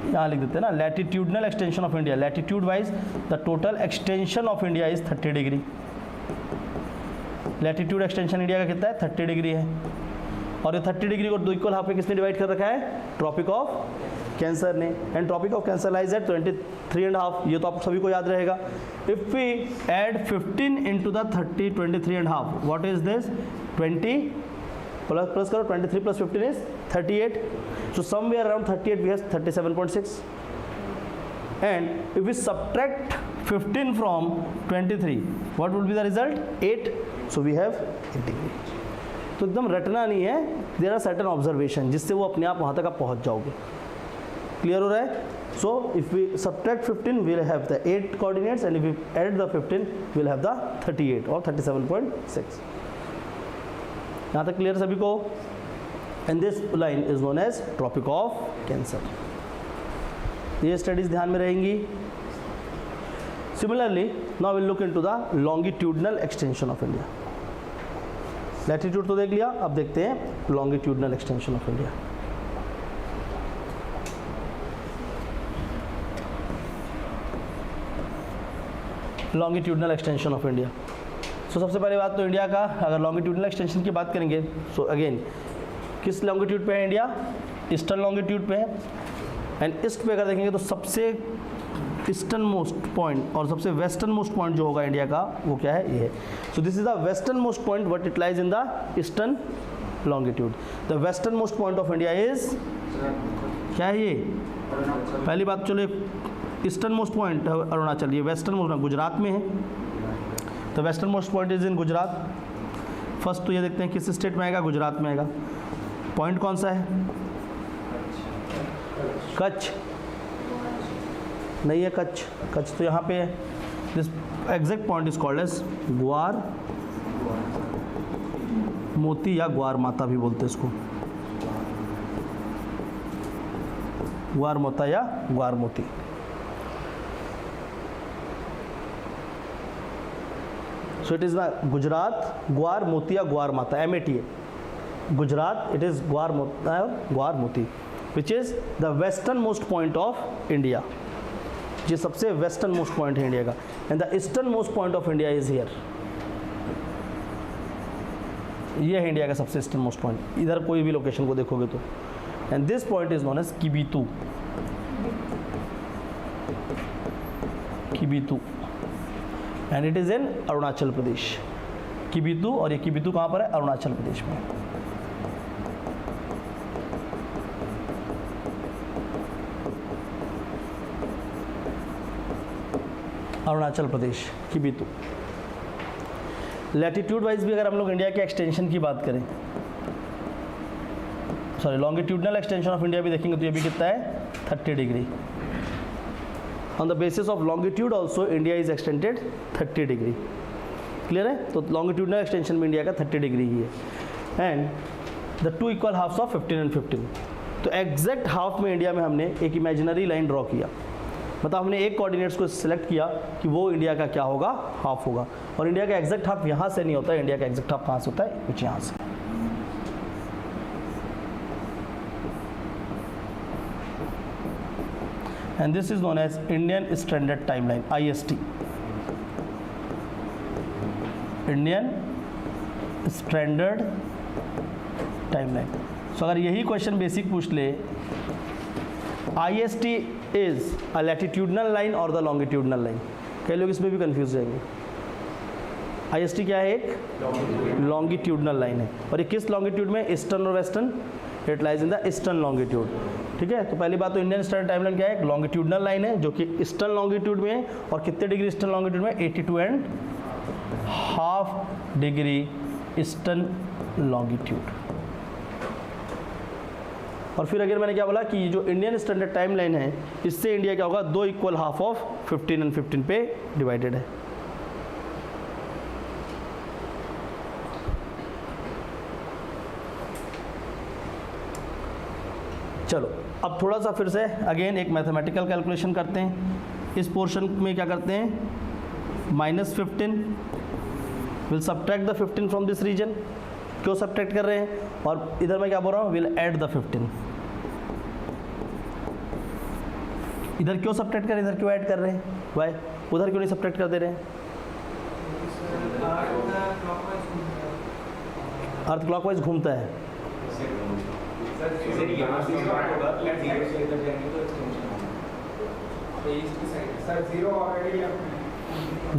यहाँ लिख देते हैं ना, latitudinal extension of India, latitude wise the total extension of India is 30 degree. Latitude extension India का कितना है? 30 डिग्री है। और ये 30 डिग्री को 2 इक्वल हाफ में किसने डिवाइड कर रखा है? ट्रॉपिक ऑफ कैंसर ने। And tropic of cancer lies at 23 and half. ये तो आप सभी को याद रहेगा। If we add 15 into the 30, 23 and half, what is this? 20 plus करो, 23 plus 15 is 38. So somewhere around 38 we have 37.6. And if we subtract 15 from 23, what will be the result? 8. So we have 8 degree. तो एकदम रटना नहीं है, देयर आर सर्टेन ऑब्जर्वेशन जिससे वो अपने आप वहाँ तक आप पहुँच जाओगे. क्लियर हो रहा है? So if we subtract 15 we'll have the 8 coordinates, and if we add the 15 we'll have the 38 or 37.6. यहाँ तक क्लियर सभी को? And this line is known as Tropic of Cancer. ये स्टडीज ध्यान में रहेंगी. Similarly, now we'll look into the longitudinal extension of India. Latitude तो देख लिया, अब देखते हैं longitudinal extension of India. Longitudinal extension of India. So सबसे पहले बात तो इंडिया का अगर longitudinal extension की बात करेंगे, so again किस लॉन्गिट्यूड पे है इंडिया? ईस्टर्न लॉन्गिट्यूड पे है. एंड ईस्ट पे अगर देखेंगे तो सबसे ईस्टर्न मोस्ट पॉइंट और सबसे वेस्टर्न मोस्ट पॉइंट जो होगा इंडिया का वो क्या है, ये है. सो this is the western most point but it lies in the eastern longitude. The western most point of India is क्या है ये, पहली बात चलो ईस्टर्न मोस्ट पॉइंट अरुणाचल, ये वेस्टर्न मोस्ट गुजरात में है. तो western most point is in Gujarat. First तो ये देखते हैं किस स्टेट में आएगा, गुजरात में आएगा. पॉइंट कौन सा है, कच्छ नहीं है, कच्छ तो यहाँ पे है. This exact point is called as Guhar Moti या ग्वार माता भी बोलते हैं इसको, ग्वार मोता या ग्वार मोती. So it is the Gujarat ग्वार मोती या ग्वार माता, MAT है. गुजरात इट इज ग्वार मोता और ग्वार मोती which is the western most point of India. ये सबसे वेस्टर्न मोस्ट पॉइंट है इंडिया का. And the eastern most point of India is here. ये है इंडिया का सबसे ईस्टर्न मोस्ट पॉइंट, इधर कोई भी लोकेशन को देखोगे तो. And this point is known as Kibithu. Kibithu and it is in Arunachal Pradesh. Kibithu, और ये किबितू कहाँ पर है, अरुणाचल प्रदेश में. अरुणाचल प्रदेश किबितू. लैटिट्यूड वाइज भी अगर हम लोग इंडिया के एक्सटेंशन की बात करें, sorry longitudinal extension of India भी देखेंगे तो ये भी कितना है, 30 degree. On the basis of longitude also India is extended 30 degree. Clear है. तो लॉन्गिट्यूडनल एक्सटेंशन में इंडिया का 30 डिग्री ही है. And the two equal halves of 15 and 15. तो एग्जैक्ट हाफ में इंडिया में हमने एक इमेजिनरी लाइन ड्रॉ किया, मतलब हमने एक कोऑर्डिनेट्स को सिलेक्ट किया कि वो इंडिया का क्या होगा, हाफ होगा. और इंडिया का एग्जैक्ट हाफ यहाँ से नहीं होता है, इंडिया का एग्जैक्ट हाफ कहाँ से होता है, कुछ यहाँ से. And this is known as Indian standard timeline, IST, Indian standard timeline. So अगर यही क्वेश्चन बेसिक पूछ ले, IST is a latitudinal line और द लॉन्गिट्यूडनल लाइन, कई लोग इसमें भी कंफ्यूज रहेंगे. IST क्या है, एक लॉन्गिट्यूडनल लाइन है. और ये किस लॉन्गिट्यूड में, ईस्टर्न और western, it lies in the eastern longitude. ठीक है. तो पहली बात तो इंडियन स्टैंडर्ड टाइमलाइन क्या है, एक लॉन्गिट्यूडनल लाइन है जो कि ईस्टर्न लॉन्गिट्यूड में है. और कितने डिग्री ईस्टर्न लॉन्गिट्यूड में, 82.5 डिग्री ईस्टर्न लॉन्गिट्यूड. और फिर अगर मैंने क्या बोला कि जो इंडियन स्टैंडर्ड टाइम लाइन है, इससे इंडिया क्या होगा, 2 इक्वल हाफ ऑफ 15 एंड 15 पे डिवाइडेड है. चलो अब थोड़ा सा फिर से अगेन एक मैथमेटिकल कैलकुलेशन करते हैं. इस पोर्शन में क्या करते हैं, -15 will subtract the 15 from this region. क्यों सब्ट्रैक्ट कर रहे हैं, और इधर मैं क्या बोल रहा हूँ, विल ऐड द 15. इधर क्यों सब्ट्रैक्ट कर रहे हैं, इधर क्यों ऐड कर रहे हैं, वाई, उधर क्यों नहीं सब्ट्रैक्ट कर दे रहे हैं. अर्थ क्लॉकवाइज घूमता है.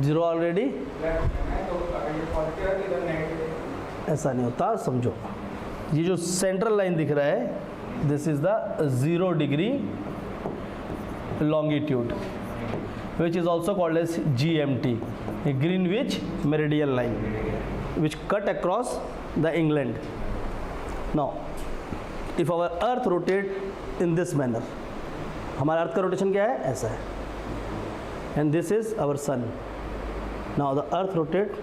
जीरो ऑलरेडी, ऐसा नहीं होता, समझो. ये जो सेंट्रल लाइन दिख रहा है, this is the 0 degree longitude which is also called as GMT, a Greenwich Meridian line which cut across the England. Now if our earth rotate in this manner, हमारा अर्थ का रोटेशन क्या है, ऐसा है. and this is our sun. Now the earth rotate,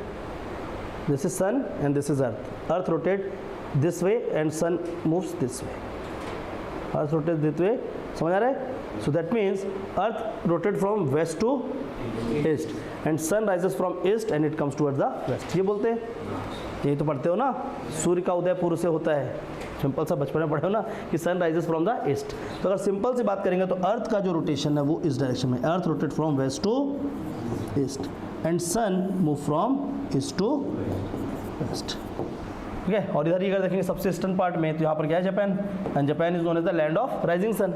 this is sun and this is earth. Earth rotate this way and sun moves this way. Earth rotates this way, समझ आ रहा है. So that means earth rotate from west to east and sun rises from east and it comes towards the west. ये बोलते हैं, यही तो पढ़ते हो ना, सूर्य का उदय पूर्व से होता है. सिंपल सा बचपन में पढ़े हो ना कि sun rises from the east. तो अगर सिंपल सी बात करेंगे तो अर्थ का जो रोटेशन है वो इस डायरेक्शन में, earth rotate from west to east and sun move from east to west. ठीक है. और इधर ही अगर देखेंगे सबसे ईस्टर्न पार्ट में, तो यहाँ पर क्या है, Japan. And Japan is known as the land of rising sun.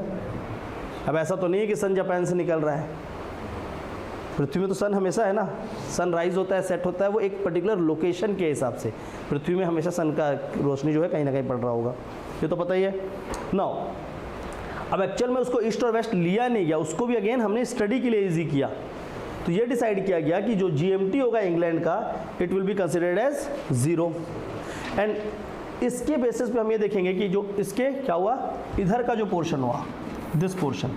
अब ऐसा तो नहीं है कि सन जापान से निकल रहा है, पृथ्वी में तो सन हमेशा है ना, सन राइज होता है, सेट होता है, वो एक पर्टिकुलर लोकेशन के हिसाब से। पृथ्वी में हमेशा सन का रोशनी जो है कहीं ना कहीं पड़ रहा होगा, ये तो पता ही है। नाउ अब एक्चुअल में उसको ईस्ट और वेस्ट लिया नहीं गया, उसको भी अगेन हमने स्टडी के लिए ईजी किया। तो ये डिसाइड किया गया कि जो GMT होगा इंग्लैंड का, it will be considered as 0। And इसके बेसिस पे हम ये देखेंगे कि जो इसके क्या हुआ, इधर का जो पोर्शन हुआ, दिस पोर्शन,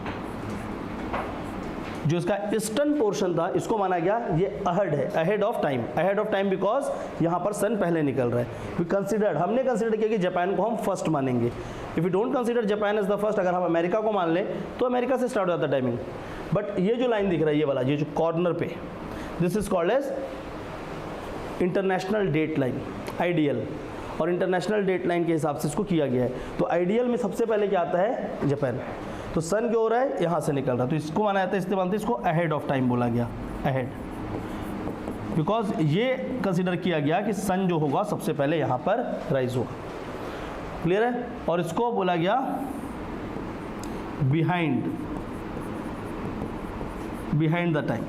जो इसका ईस्टर्न पोर्शन था, इसको माना गया ये अहेड है, अहेड ऑफ टाइम बिकॉज यहाँ पर सन पहले निकल रहा है। वी कंसिडर्ड, हमने कंसिडर किया कि जापान को हम फर्स्ट मानेंगे। If you don't consider Japan as the first, अगर हम अमेरिका को मान लें तो अमेरिका से स्टार्ट हो जाता टाइमिंग। बट ये जो लाइन दिख रहा है, ये वाला, ये जो कॉर्नर पे, this is called as international date line, ideal. और इंटरनेशनल डेट लाइन के हिसाब से इसको किया गया है। तो आइडियल में सबसे पहले क्या आता है, जापान। तो सन क्या हो रहा है, यहाँ से निकल रहा है, तो इसको माना जाता है, इससे मानते इसको अहेड ऑफ टाइम बोला गया, अहेड, बिकॉज ये कंसिडर किया गया कि सन जो होगा सबसे पहले यहाँ पर राइज होगा। क्लियर है। और इसको बोला गया बिहाइंड द टाइम।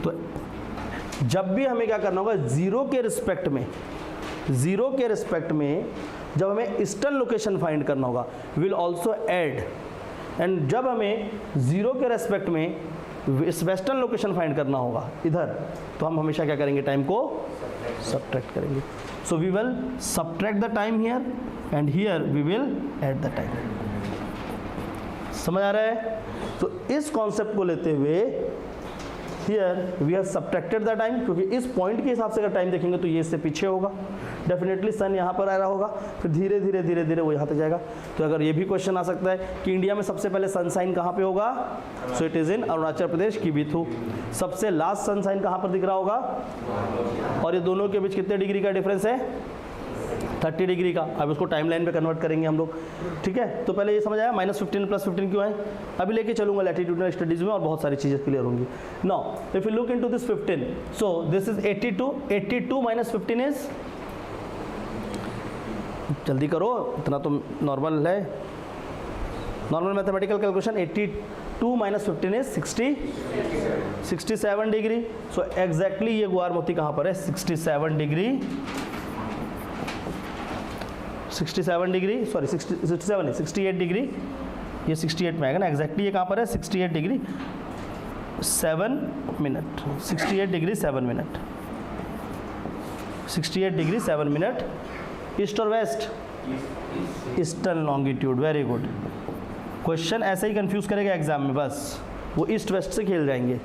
तो जब भी हमें क्या करना होगा, जीरो के रिस्पेक्ट में जब हमें ईस्टर्न लोकेशन फाइंड करना होगा, विल ऑल्सो ऐड। एंड जब हमें जीरो के रेस्पेक्ट में वेस्टर्न लोकेशन फाइंड करना होगा इधर, तो हम हमेशा क्या करेंगे, टाइम को सब्ट्रैक्ट करेंगे। So we will subtract the time here and here we will add the time. समझ आ रहा है। तो इस कॉन्सेप्ट को लेते हुए here we have subtracted the time, क्योंकि इस पॉइंट के हिसाब से अगर टाइम देखेंगे तो ये इससे पीछे होगा, डेफिनेटली सन यहाँ पर आ रहा होगा, फिर धीरे धीरे वो यहाँ तक जाएगा। तो अगर ये भी क्वेश्चन आ सकता है कि इंडिया में सबसे पहले सनसाइन कहाँ पे होगा, so it is in Arunachal Pradesh Kibithu. सबसे लास्ट सनसाइन कहाँ पर दिख रहा होगा, और ये दोनों के बीच कितने डिग्री का डिफरेंस है, 30 डिग्री का। अब उसको टाइम लाइन पे कन्वर्ट करेंगे हम लोग, ठीक है। तो पहले ये समझ आया, -15 + 15 क्यों है, अभी लेके चलूंगा लैटिट्यूडनल स्टडीज में और बहुत सारी चीज़ें क्लियर होंगी। Now if you look into this 15, so this is 82 - 15 is, जल्दी करो, इतना तो नॉर्मल है, normal mathematical calculation. 82 - 15 is 67 degree. So exactly ये गुआर मोती कहाँ पर है, 67 डिग्री, 67 डिग्री, सॉरी 67 है, 68 डिग्री, ये 68 में आएगा ना, एग्जैक्टली ये कहाँ पर है, 68 degree 7 minute, 68 degree 7 minute, 68 degree 7 minute. East और west, eastern longitude, very good. Question ऐसे ही कंफ्यूज करेगा एग्जाम में, बस वो ईस्ट वेस्ट से खेल जाएंगे,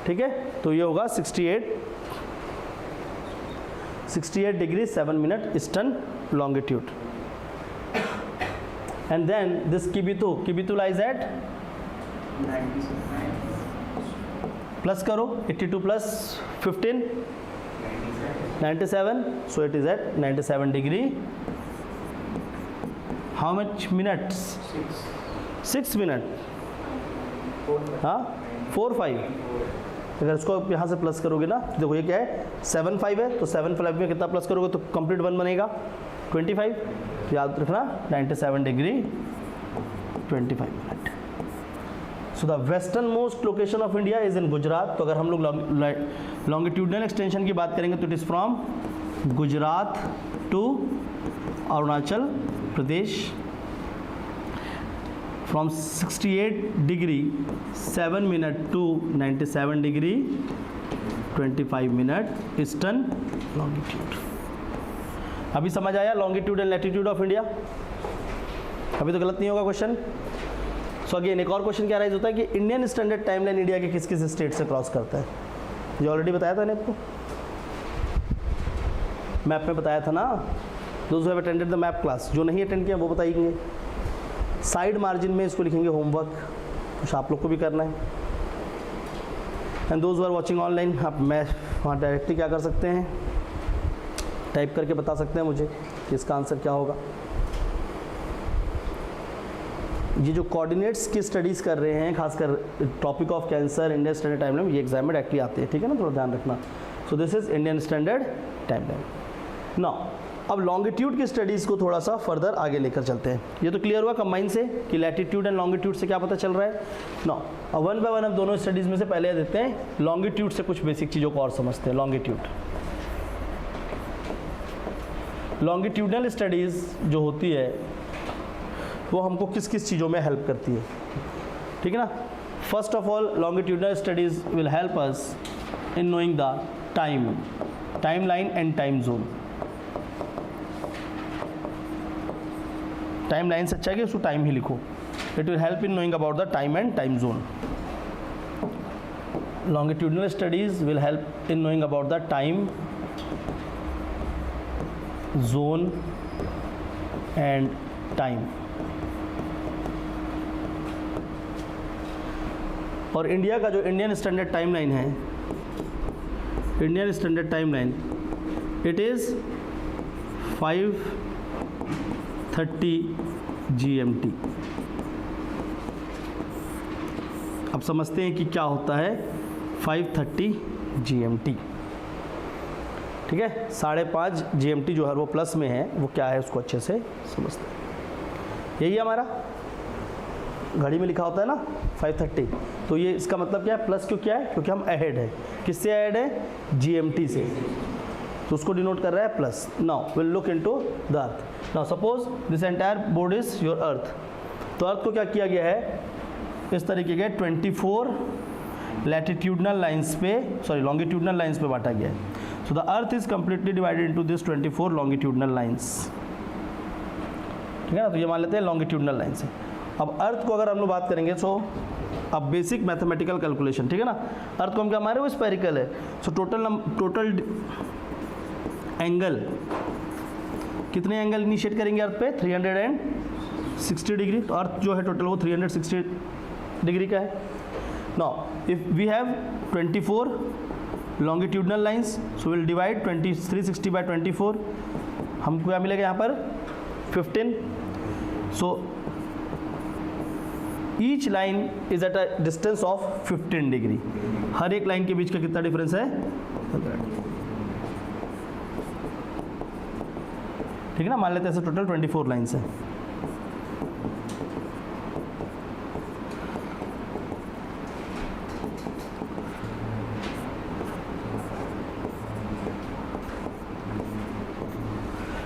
ठीक है। तो ये होगा 68 degree 7 minute eastern longitude, and then this Kibitu lies at, plus करो, 82 plus 15 97, so it is at 97 degree. How much minutes? 6 minutes, हाँ 4-5। अगर इसको यहाँ से प्लस करोगे ना, देखो ये क्या है, 7-5 है, तो 7-5 में कितना प्लस करोगे तो कंप्लीट 1 बनेगा, 25। तो याद रखना 97 degree 25 minute. So the western most location of India is in Gujarat. तो अगर हम लोग लॉन्गिट्यूडनल एक्सटेंशन की बात करेंगे तो it is from Gujarat to Arunachal Pradesh, from 68 degree 7 minute to 97 degree 25 minute eastern longitude. अभी समझ आया longitude and latitude of India, अभी तो गलत नहीं होगा क्वेश्चन। सो अगेन एक और क्वेश्चन क्या राइज होता है कि इंडियन स्टैंडर्ड टाइमलाइन इंडिया के किस किस स्टेट से क्रॉस करता है, ये ऑलरेडी बताया था ना आपको, मैप में बताया था ना। Those have attended the map class, जो नहीं अटेंड किया वो बताएंगे। साइड मार्जिन में इसको लिखेंगे होमवर्क, कुछ आप लोग को भी करना है। And those are watching online, आप मैं वहाँ डायरेक्टली क्या कर सकते हैं, टाइप करके बता सकते हैं मुझे कि इसका आंसर क्या होगा। ये जो कोऑर्डिनेट्स की स्टडीज़ कर रहे हैं, खासकर topic of cancer, Indian standard timeline, ये एग्जाम में डायरेक्टली आते हैं, ठीक है ना, थोड़ा ध्यान रखना। सो this is Indian standard timeline. Now अब लॉन्गिट्यूड की स्टडीज़ को थोड़ा सा फर्दर आगे लेकर चलते हैं। ये तो क्लियर हुआ कंबाइन से कि लैटिट्यूड एंड लॉन्गिट्यूड से क्या पता चल रहा है। नो, अब वन बाय वन हम दोनों स्टडीज़ में से पहले देते हैं लॉन्गिट्यूड से कुछ बेसिक चीज़ों को और समझते हैं। लॉन्गिट्यूडनल स्टडीज़ जो होती है वो हमको किस किस चीज़ों में हेल्प करती है, ठीक है ना। First of all longitudinal studies will help us in knowing the time line and time zone. Time line से अच्छा है कि उसको टाइम ही लिखो। It will help in knowing about the time and time zone. Longitudinal studies will help in knowing about the time zone and time. और इंडिया का जो इंडियन स्टैंडर्ड टाइमलाइन है, Indian standard timeline, it is 5:30 GMT। अब समझते हैं कि क्या होता है 5:30 GMT, ठीक है। 5:30 GMT जो है वो प्लस में है, वो क्या है उसको अच्छे से समझते हैं। यही हमारा घड़ी में लिखा होता है ना 5:30, तो ये इसका मतलब क्या है, प्लस क्यों क्या है, क्योंकि हम अहेड है। किससे अहेड है, GMT से, तो उसको डिनोट कर रहा है plus. Now will look into the earth. Now suppose this entire board is your earth, तो अर्थ को क्या किया गया है, इस तरीके के 24 लैटिट्यूडनल लाइंस पे, सॉरी लॉन्गिट्यूडनल लाइंस पे बांटा गया है। So the earth is completely divided into this 24 longitudinal lines, ठीक है ना। तो ये मान लेते हैं लॉन्गिट्यूडनल लाइंस है। अब अर्थ को अगर हम लोग बात करेंगे, सो अब बेसिक मैथमेटिकल कैलकुलेशन, ठीक है ना। अर्थ को हम क्या हमारे वो स्फेरिकल है, सो टोटल एंगल, कितने एंगल इनिशिएट करेंगे अर्थ पे, 360 डिग्री। तो अर्थ जो है टोटल वो 360 डिग्री का है। Now if we have 24 longitudinal lines, so will divide 360 by 24, हमको क्या मिलेगा यहाँ पर 15। So each line is at a distance of 15 degree. हर एक लाइन के बीच का कितना डिफरेंस है, 100, ठीक है ना। मान लेते हैं ऐसे टोटल 24 लाइन्स है।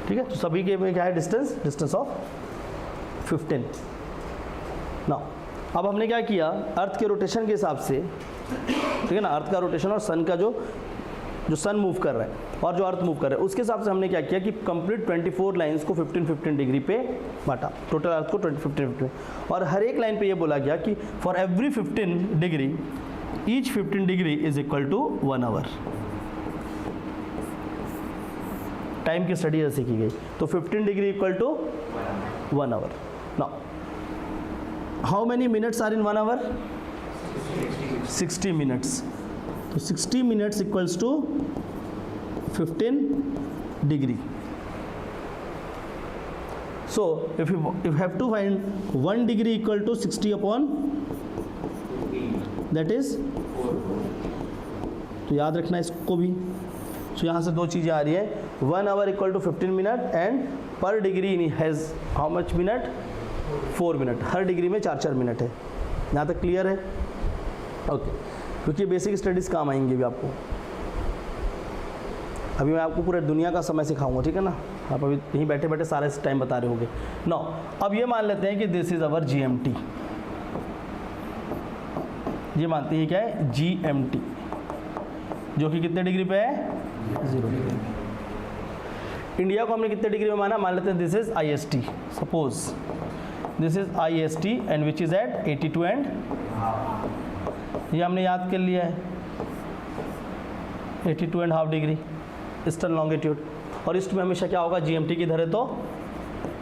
ठीक है, तो सभी के में क्या है डिस्टेंस ऑफ 15। नाउ अब हमने क्या किया, अर्थ के रोटेशन के हिसाब से, ठीक है ना, अर्थ का रोटेशन और सन का जो सन मूव कर रहा है और जो अर्थ मूव कर रहा है, उसके हिसाब से हमने क्या किया कि कंप्लीट 24 लाइंस को 15-15 डिग्री पे बांटा, टोटल अर्थ को 15-15, और हर एक लाइन पे ये बोला गया कि for every 15 degree each 15 degree is equal to 1 hour. Time की स्टडी ऐसे की गई, तो 15 degree equal to 1 hour. Now how many minutes are in 1 hour, 60 minutes. तो 60 minutes equals to 15 degree. So if you have to find 1 degree equal to 60 upon, that is, तो याद रखना इसको भी। So यहाँ से दो चीज़ें आ रही है, 1 hour equal to 15 minute and per degree has how much minute, 4 minute. Her degree में 4-4 मिनट है। यहाँ तक क्लियर है, ओके। क्योंकि बेसिक स्टडीज़ काम आएंगे भी आपको। अभी मैं आपको पूरे दुनिया का समय सिखाऊंगा, ठीक है ना। आप अभी यहीं बैठे बैठे सारे टाइम बता रहे होंगे। नो, अब ये मान लेते हैं कि दिस इज़ अवर GMT। ये मानते हैं क्या है, GMT, जो कि कितने डिग्री पे है, 0 डिग्री। इंडिया को हमने कितने डिग्री में माना, मान लेते हैं this is IST। Suppose this is IST and which is at 82 and, ये हमने याद कर लिया है 82 and half degree eastern longitude. और ईस्ट में हमेशा क्या होगा, GMT की धरे तो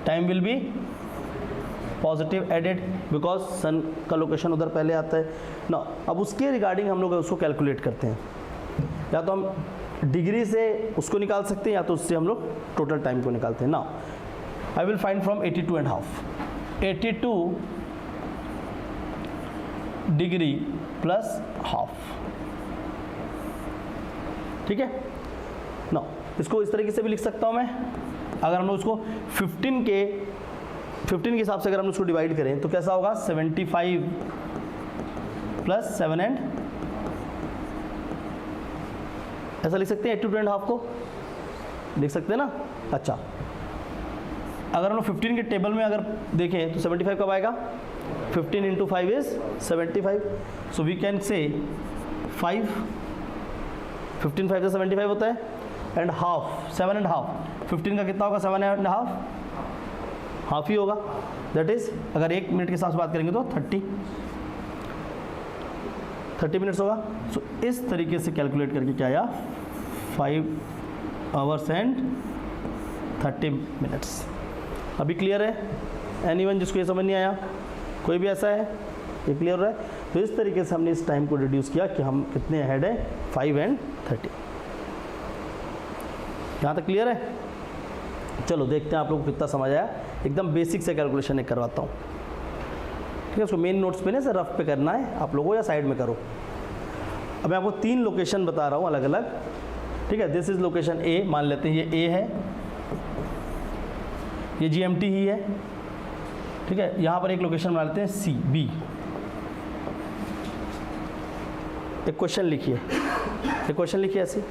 time will be positive added because sun का लोकेशन उधर पहले आता है ना। अब उसके रिगार्डिंग हम लोग उसको कैलकुलेट करते हैं, या तो हम डिग्री से उसको निकाल सकते हैं या तो उससे हम लोग टोटल टाइम को निकालते हैं। ना I will find from 82 and half, 82 degree plus half, ठीक है ना। इसको इस तरीके से भी लिख सकता हूँ मैं, अगर हम लोग उसको 15 के हिसाब से अगर हम उसको डिवाइड करें तो कैसा होगा 75 प्लस 7 एंड ऐसा लिख सकते हैं 82 एंड हाफ को लिख सकते हैं ना। अच्छा अगर हम लोग 15 के टेबल में अगर देखें तो 75 कब आएगा 15 into 5 is 75 so we can say 5 15 5 से 75 होता है एंड हाफ 7 एंड हाफ 15 का कितना होगा 7 एंड हाफ ही होगा दैट इज अगर 1 मिनट के हिसाब से बात करेंगे तो 30 मिनट्स होगा। सो इस तरीके से कैलकुलेट करके क्या आया 5 आवर्स एंड 30 मिनट्स। अभी क्लियर है एनीवन जिसको ये समझ नहीं आया कोई भी ऐसा है ये क्लियर है। तो इस तरीके से हमने इस टाइम को रिड्यूस किया कि हम कितने अहेड है 5 एंड 30। यहाँ तक क्लियर है। चलो देखते हैं आप लोगों को कितना समझ आया। एकदम बेसिक से कैलकुलेशन एक करवाता हूँ ठीक है। उसको मेन नोट्स पे ना से रफ पे करना है आप लोगों या साइड में करो। अब मैं आपको 3 लोकेशन बता रहा हूँ अलग अलग ठीक है। दिस इज लोकेशन ए मान लेते हैं ये ए है ये GMT ही है ठीक है। यहाँ पर एक लोकेशन बना लेते हैं सी बी। एक क्वेश्चन लिखिए ऐसे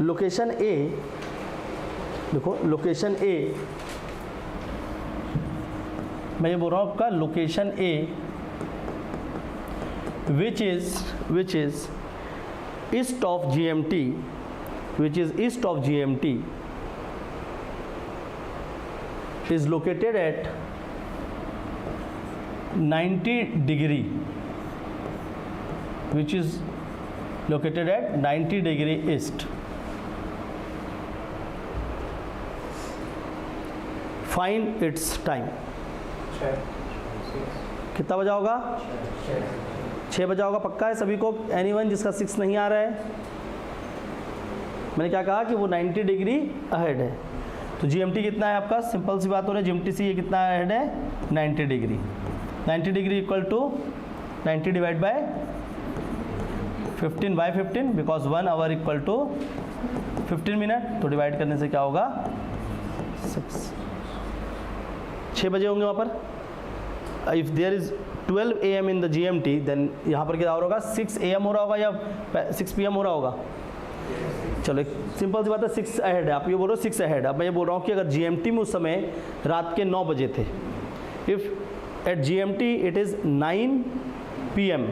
लोकेशन ए देखो लोकेशन ए मैं ये बोल रहा हूँ आपका location A which is east of GMT which is east of GMT is located at 90 degree which is located at 90 degree east. Find its time. कितना बजा होगा 6 बजा होगा पक्का है सभी को। एनीवन जिसका 6 नहीं आ रहा है मैंने क्या कहा कि वो 90 डिग्री अहेड है। तो GMT कितना है आपका सिंपल सी बात हो रही है GMT से ये कितना अहेड है 90 degree. 90 degree equal to 90 divide by 15 by 15 because 1 hour equal to 15 minute. तो डिवाइड करने से क्या होगा 6 बजे होंगे वहाँ पर। If there is 12 AM in the GMT then यहाँ पर क्या होगा 6 AM हो रहा होगा या 6 PM हो रहा होगा। चलो एक सिंपल सी बात है 6 अहेड है आप ये बोल रहे हो 6 अहेड। अब मैं ये बोल रहा हूँ कि अगर GMT में उस समय रात के 9 बजे थे if at GMT it is 9 PM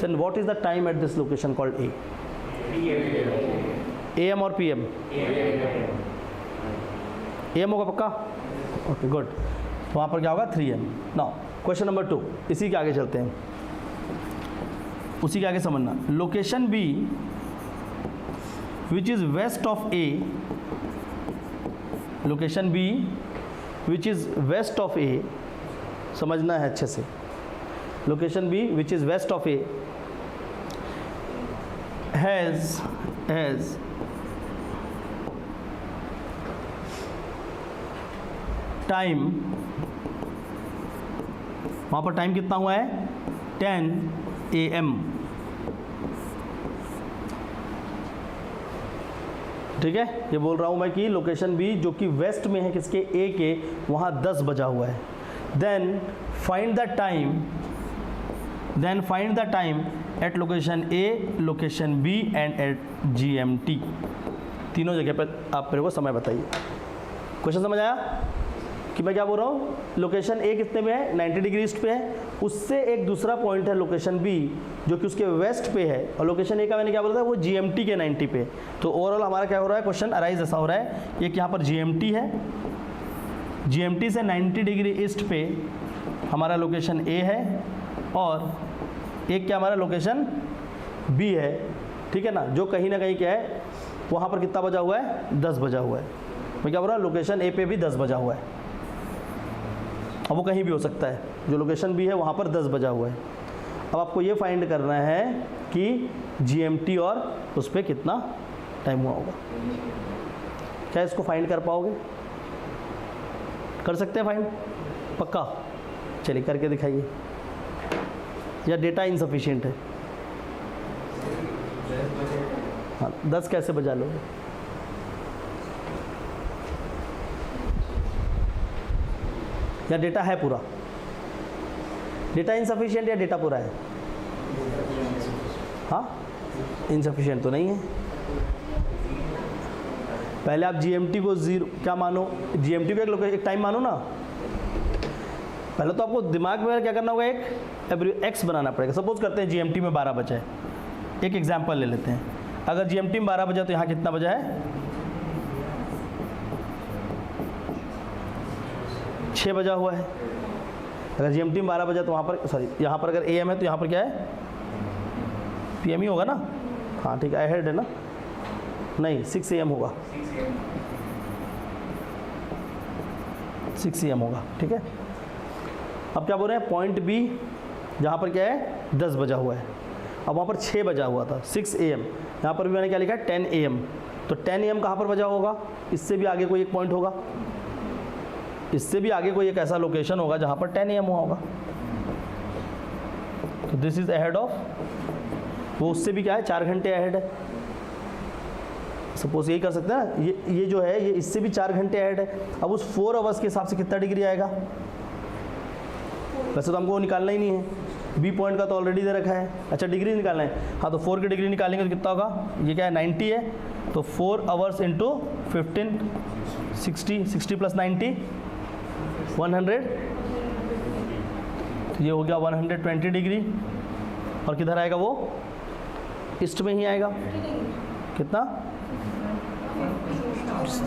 then what is the time at this location called A AM और PM AM होगा पक्का ओके गुड। तो वहाँ पर क्या होगा 3 AM। नाउ क्वेश्चन नंबर 2 इसी के आगे चलते हैं उसी के आगे समझना। Location B which is west of A location B which is west of A समझना है अच्छे से। location B which is west of A has time वहाँ पर टाइम कितना हुआ है 10 AM ठीक है। ये बोल रहा हूँ मैं कि लोकेशन बी जो कि वेस्ट में है किसके ए के वहाँ 10 बजा हुआ है। Then find the time at location A location B and at GMT। तीनों जगह पर आप मेरे को समय बताइए। क्वेश्चन समझ आया कि मैं क्या बोल रहा हूँ। लोकेशन ए कितने में है 90 डिग्री ईस्ट पे है उससे एक दूसरा पॉइंट है लोकेशन बी जो कि उसके वेस्ट पे है और लोकेशन ए का मैंने क्या बोला था वो GMT के 90 पे। तो ओवरऑल हमारा क्या हो रहा है क्वेश्चन अराइज ऐसा हो रहा है एक यहाँ पर GMT है GMT से 90 डिग्री ईस्ट पे हमारा लोकेशन ए है और एक क्या हमारा लोकेशन बी है ठीक है ना जो कहीं ना कहीं क्या है वहाँ पर कितना बजा हुआ है 10 बजा हुआ है। मैं क्या बोल रहा हूँ लोकेशन ए पे भी 10 बजा हुआ है। अब वो कहीं भी हो सकता है जो लोकेशन बी है वहाँ पर 10 बजा हुआ है। अब आपको ये फाइंड करना है कि GMT और उस पर कितना टाइम हुआ होगा। क्या इसको फाइंड कर पाओगे कर सकते हैं फाइंड पक्का। चलिए करके दिखाइए या डेटा इनसफिशिएंट है हाँ 10 कैसे बजा लोगे? या डेटा है पूरा? डेटा इनसफिशिएंट या डेटा पूरा है? हाँ इनसफिशिएंट तो नहीं है। पहले आप GMT को 0 क्या मानो, GMT को एक टाइम मानो ना। पहले तो आपको दिमाग में क्या करना होगा, एक एक्स बनाना पड़ेगा। सपोज करते हैं GMT में 12 बजा है, एक एग्जांपल ले लेते हैं। अगर GMT में 12 बजा तो यहाँ कितना बजा है? 6 बजा हुआ है। अगर GMT में 12 बजा तो वहाँ पर सॉरी यहाँ पर अगर AM है तो यहाँ पर क्या है? PM ही होगा ना। हाँ ठीक है, अहेड है ना, नहीं 6 AM होगा, 6 AM होगा। ठीक है, अब क्या बोल रहे हैं, पॉइंट B जहाँ पर क्या है 10 बजा हुआ है, अब वहाँ पर 6 बजा हुआ था 6 AM। यहाँ पर भी मैंने क्या लिखा है 10 AM। तो 10 AM कहाँ पर बजा होगा? इससे भी आगे कोई एक पॉइंट होगा, इससे भी आगे कोई एक ऐसा लोकेशन होगा जहाँ पर 10 AM हुआ होगा। तो दिस इज अहेड ऑफ, वो उससे भी क्या है 4 घंटे अहेड है। सपोज यही कर सकते हैं ना, ये जो है ये इससे भी 4 घंटे अहेड है। अब उस 4 आवर्स के हिसाब से कितना डिग्री आएगा? वैसे तो हमको वो निकालना ही नहीं है, बी पॉइंट का तो ऑलरेडी दे रखा है। अच्छा डिग्री निकालना है, हाँ तो 4 की डिग्री निकालेंगे तो कितना होगा? ये क्या है 90 है, तो 4 आवर्स इंटू 15 60 प्लस 90 100, तो ये हो गया 120 डिग्री। और किधर आएगा वो? ईस्ट में ही आएगा। कितना?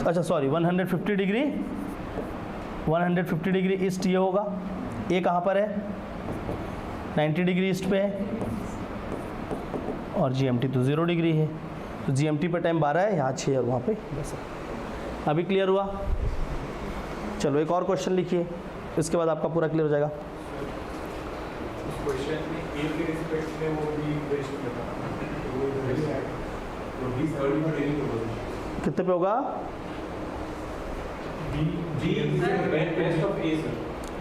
अच्छा सॉरी 150 डिग्री, 150 डिग्री ईस्ट ये होगा। ए कहाँ पर है? 90 डिग्री ईस्ट पे है, और GMT तो 0 डिग्री है। तो GMT पे टाइम 12 है, यहाँ 6 और वहाँ पे 10 है। अभी क्लियर हुआ? चलो एक और क्वेश्चन लिखिए, इसके बाद आपका पूरा क्लियर हो जाएगा। क्वेश्चन में ए के रिस्पेक्ट में वो भी वेस्ट करता है, तो वो वैल्यू है, तो बी 30 पर रेटिंग होगा। कितने पे होगा? B is west of A sir,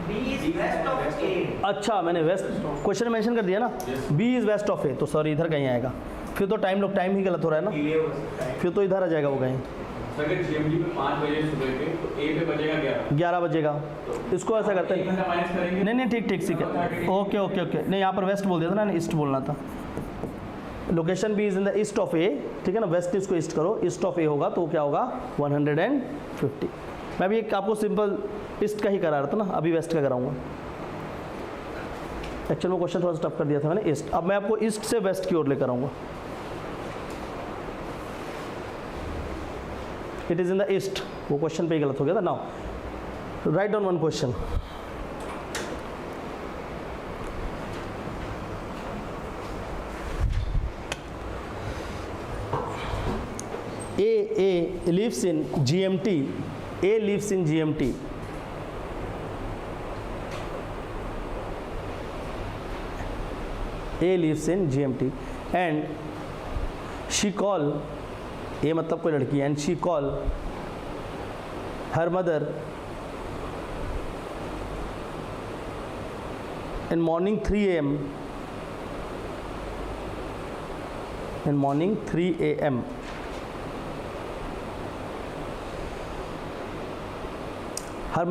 B is west of A. अच्छा मैंने वेस्ट क्वेश्चन मेंशन कर दिया ना, B इज वेस्ट ऑफ ए, तो सॉरी इधर कहीं आएगा। फिर तो टाइम ही गलत हो रहा है ना, डिले हो सकता है। फिर तो इधर आ जाएगा वो कहीं। अगर GMT पे 5 बजे सुबह के, तो ए पे बजेगा 11 बजेगा। इसको ऐसा करते हैं, माइनस करेंगे। नहीं ठीक है, ओके नहीं यहाँ पर वेस्ट बोल दिया था ना, ईस्ट बोलना था। Location B is in the east of A, ठीक है ना, वेस्ट इसको ईस्ट करो, ईस्ट ऑफ ए होगा तो क्या होगा 150। मैं भी एक आपको सिंपल ईस्ट का ही करा रहा था ना, अभी वेस्ट का कराऊंगा। एक्चुअल में क्वेश्चन थोड़ा सा टफ कर दिया था मैंने, ईस्ट। अब मैं आपको ईस्ट से वेस्ट की ओर लेकर आऊँगा। It is in the east, वो क्वेश्चन पे ही गलत हो गया था। Now write down one question. A lives in GMT. A lives in GMT. A lives in GMT and she call, A मतलब कोई लड़की, and she call her mother in morning 3 AM. In morning 3 AM. Her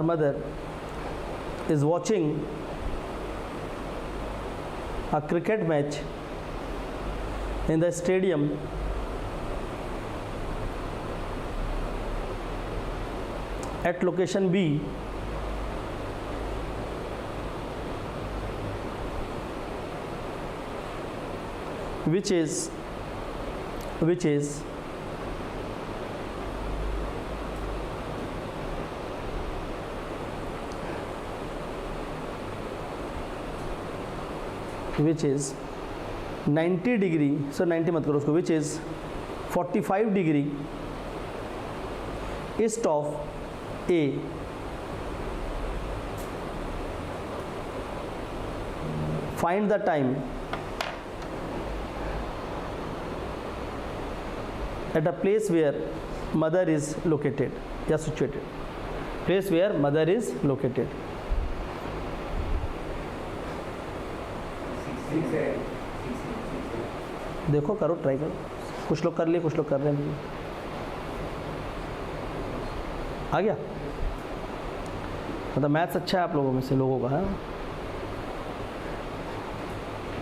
mother is watching a cricket match in the stadium at location B, which is which is 90 degree, sir 90 मत करो उसको, which is 45 degree east of A, find the time at a place where mother is located या situated, place where mother is located. देखो, करो, ट्राई करो। कुछ लोग कर लिए, कुछ लोग कर रहे हैं। आ गया? मतलब मैथ्स अच्छा है आप लोगों में से, लोगों का है।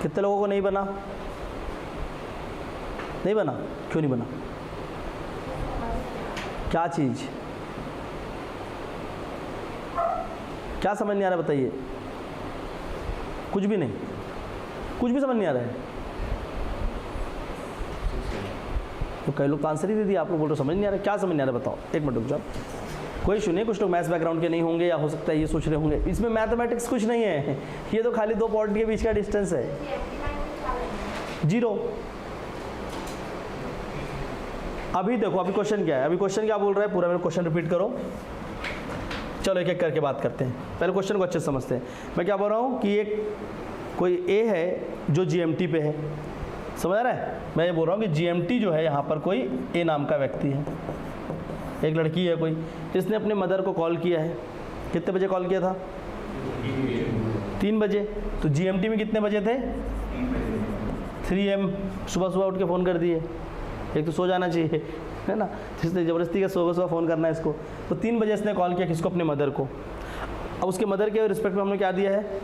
कितने लोगों को नहीं बना? नहीं बना? क्यों नहीं बना? क्या चीज़? क्या समझ नहीं आ रहा बताइए? कुछ भी नहीं, कुछ भी समझ नहीं आ रहा है। तो कई लोग तो आंसर ही दे दिया, आप लोग बोल रहे समझ नहीं आ रहा। क्या समझ नहीं आ रहा बताओ? एक मिनट रुक जाओ। कोई इशू नहीं, कुछ लोग मैथ्स बैकग्राउंड के नहीं होंगे, या हो सकता है ये सोच रहे होंगे इसमें मैथमेटिक्स कुछ नहीं है, ये तो खाली दो पॉइंट के बीच का डिस्टेंस है, 0। अभी देखो, अभी क्वेश्चन क्या है, अभी क्वेश्चन क्या बोल रहा है, पूरा मेरा क्वेश्चन रिपीट करो। चलो एक एक करके बात करते हैं, पहले क्वेश्चन को अच्छे से समझते हैं। मैं क्या बोल रहा हूँ कि एक कोई ए है जो जीएमटी पे है, समझ आ रहा है? मैं ये बोल रहा हूँ कि जीएमटी जो है, यहाँ पर कोई ए नाम का व्यक्ति है, एक लड़की है कोई, इसने अपने मदर को कॉल किया है। कितने बजे कॉल किया था? 3 बजे। तो जीएमटी में कितने बजे थे? 3 AM। सुबह सुबह उठ के फ़ोन कर दिए, एक तो सो जाना चाहिए, है ना? इसने ज़बरदस्ती का सुबह फ़ोन करना है इसको। तो 3 बजे इसने कॉल किया किसको? अपने मदर को। अब उसके मदर के रिस्पेक्ट में हमने क्या दिया है?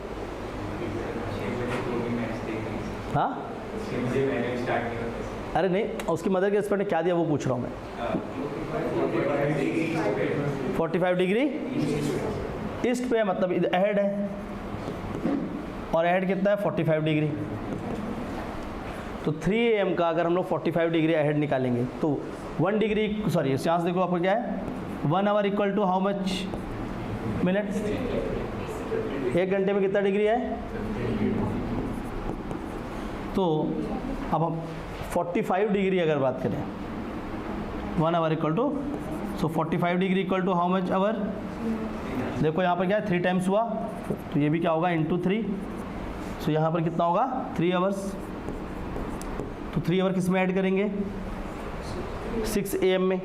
हाँ, अरे नहीं, उसकी मदर के रिस्पेक्ट में क्या दिया वो पूछ रहा हूँ मैं। 45 डिग्री ईस्ट पे है, मतलब अहेड है, और अहेड कितना है? 45 डिग्री। तो 3 AM का अगर हम लोग 45 डिग्री अहेड निकालेंगे तो 1 डिग्री, सॉरी यहाँ से देखो आपको क्या है, 1 hour equal to how much minute? 1 घंटे में कितना डिग्री है? तो अब हम 45 डिग्री अगर बात करें, 1 hour equal to, so 45 degree equal to how much hour? देखो यहाँ पर क्या है, 3 टाइम्स हुआ, तो ये भी क्या होगा? इंटू 3। सो यहाँ पर कितना होगा? 3 आवर्स। तो 3 आवर किस में ऐड करेंगे? 6 AM में।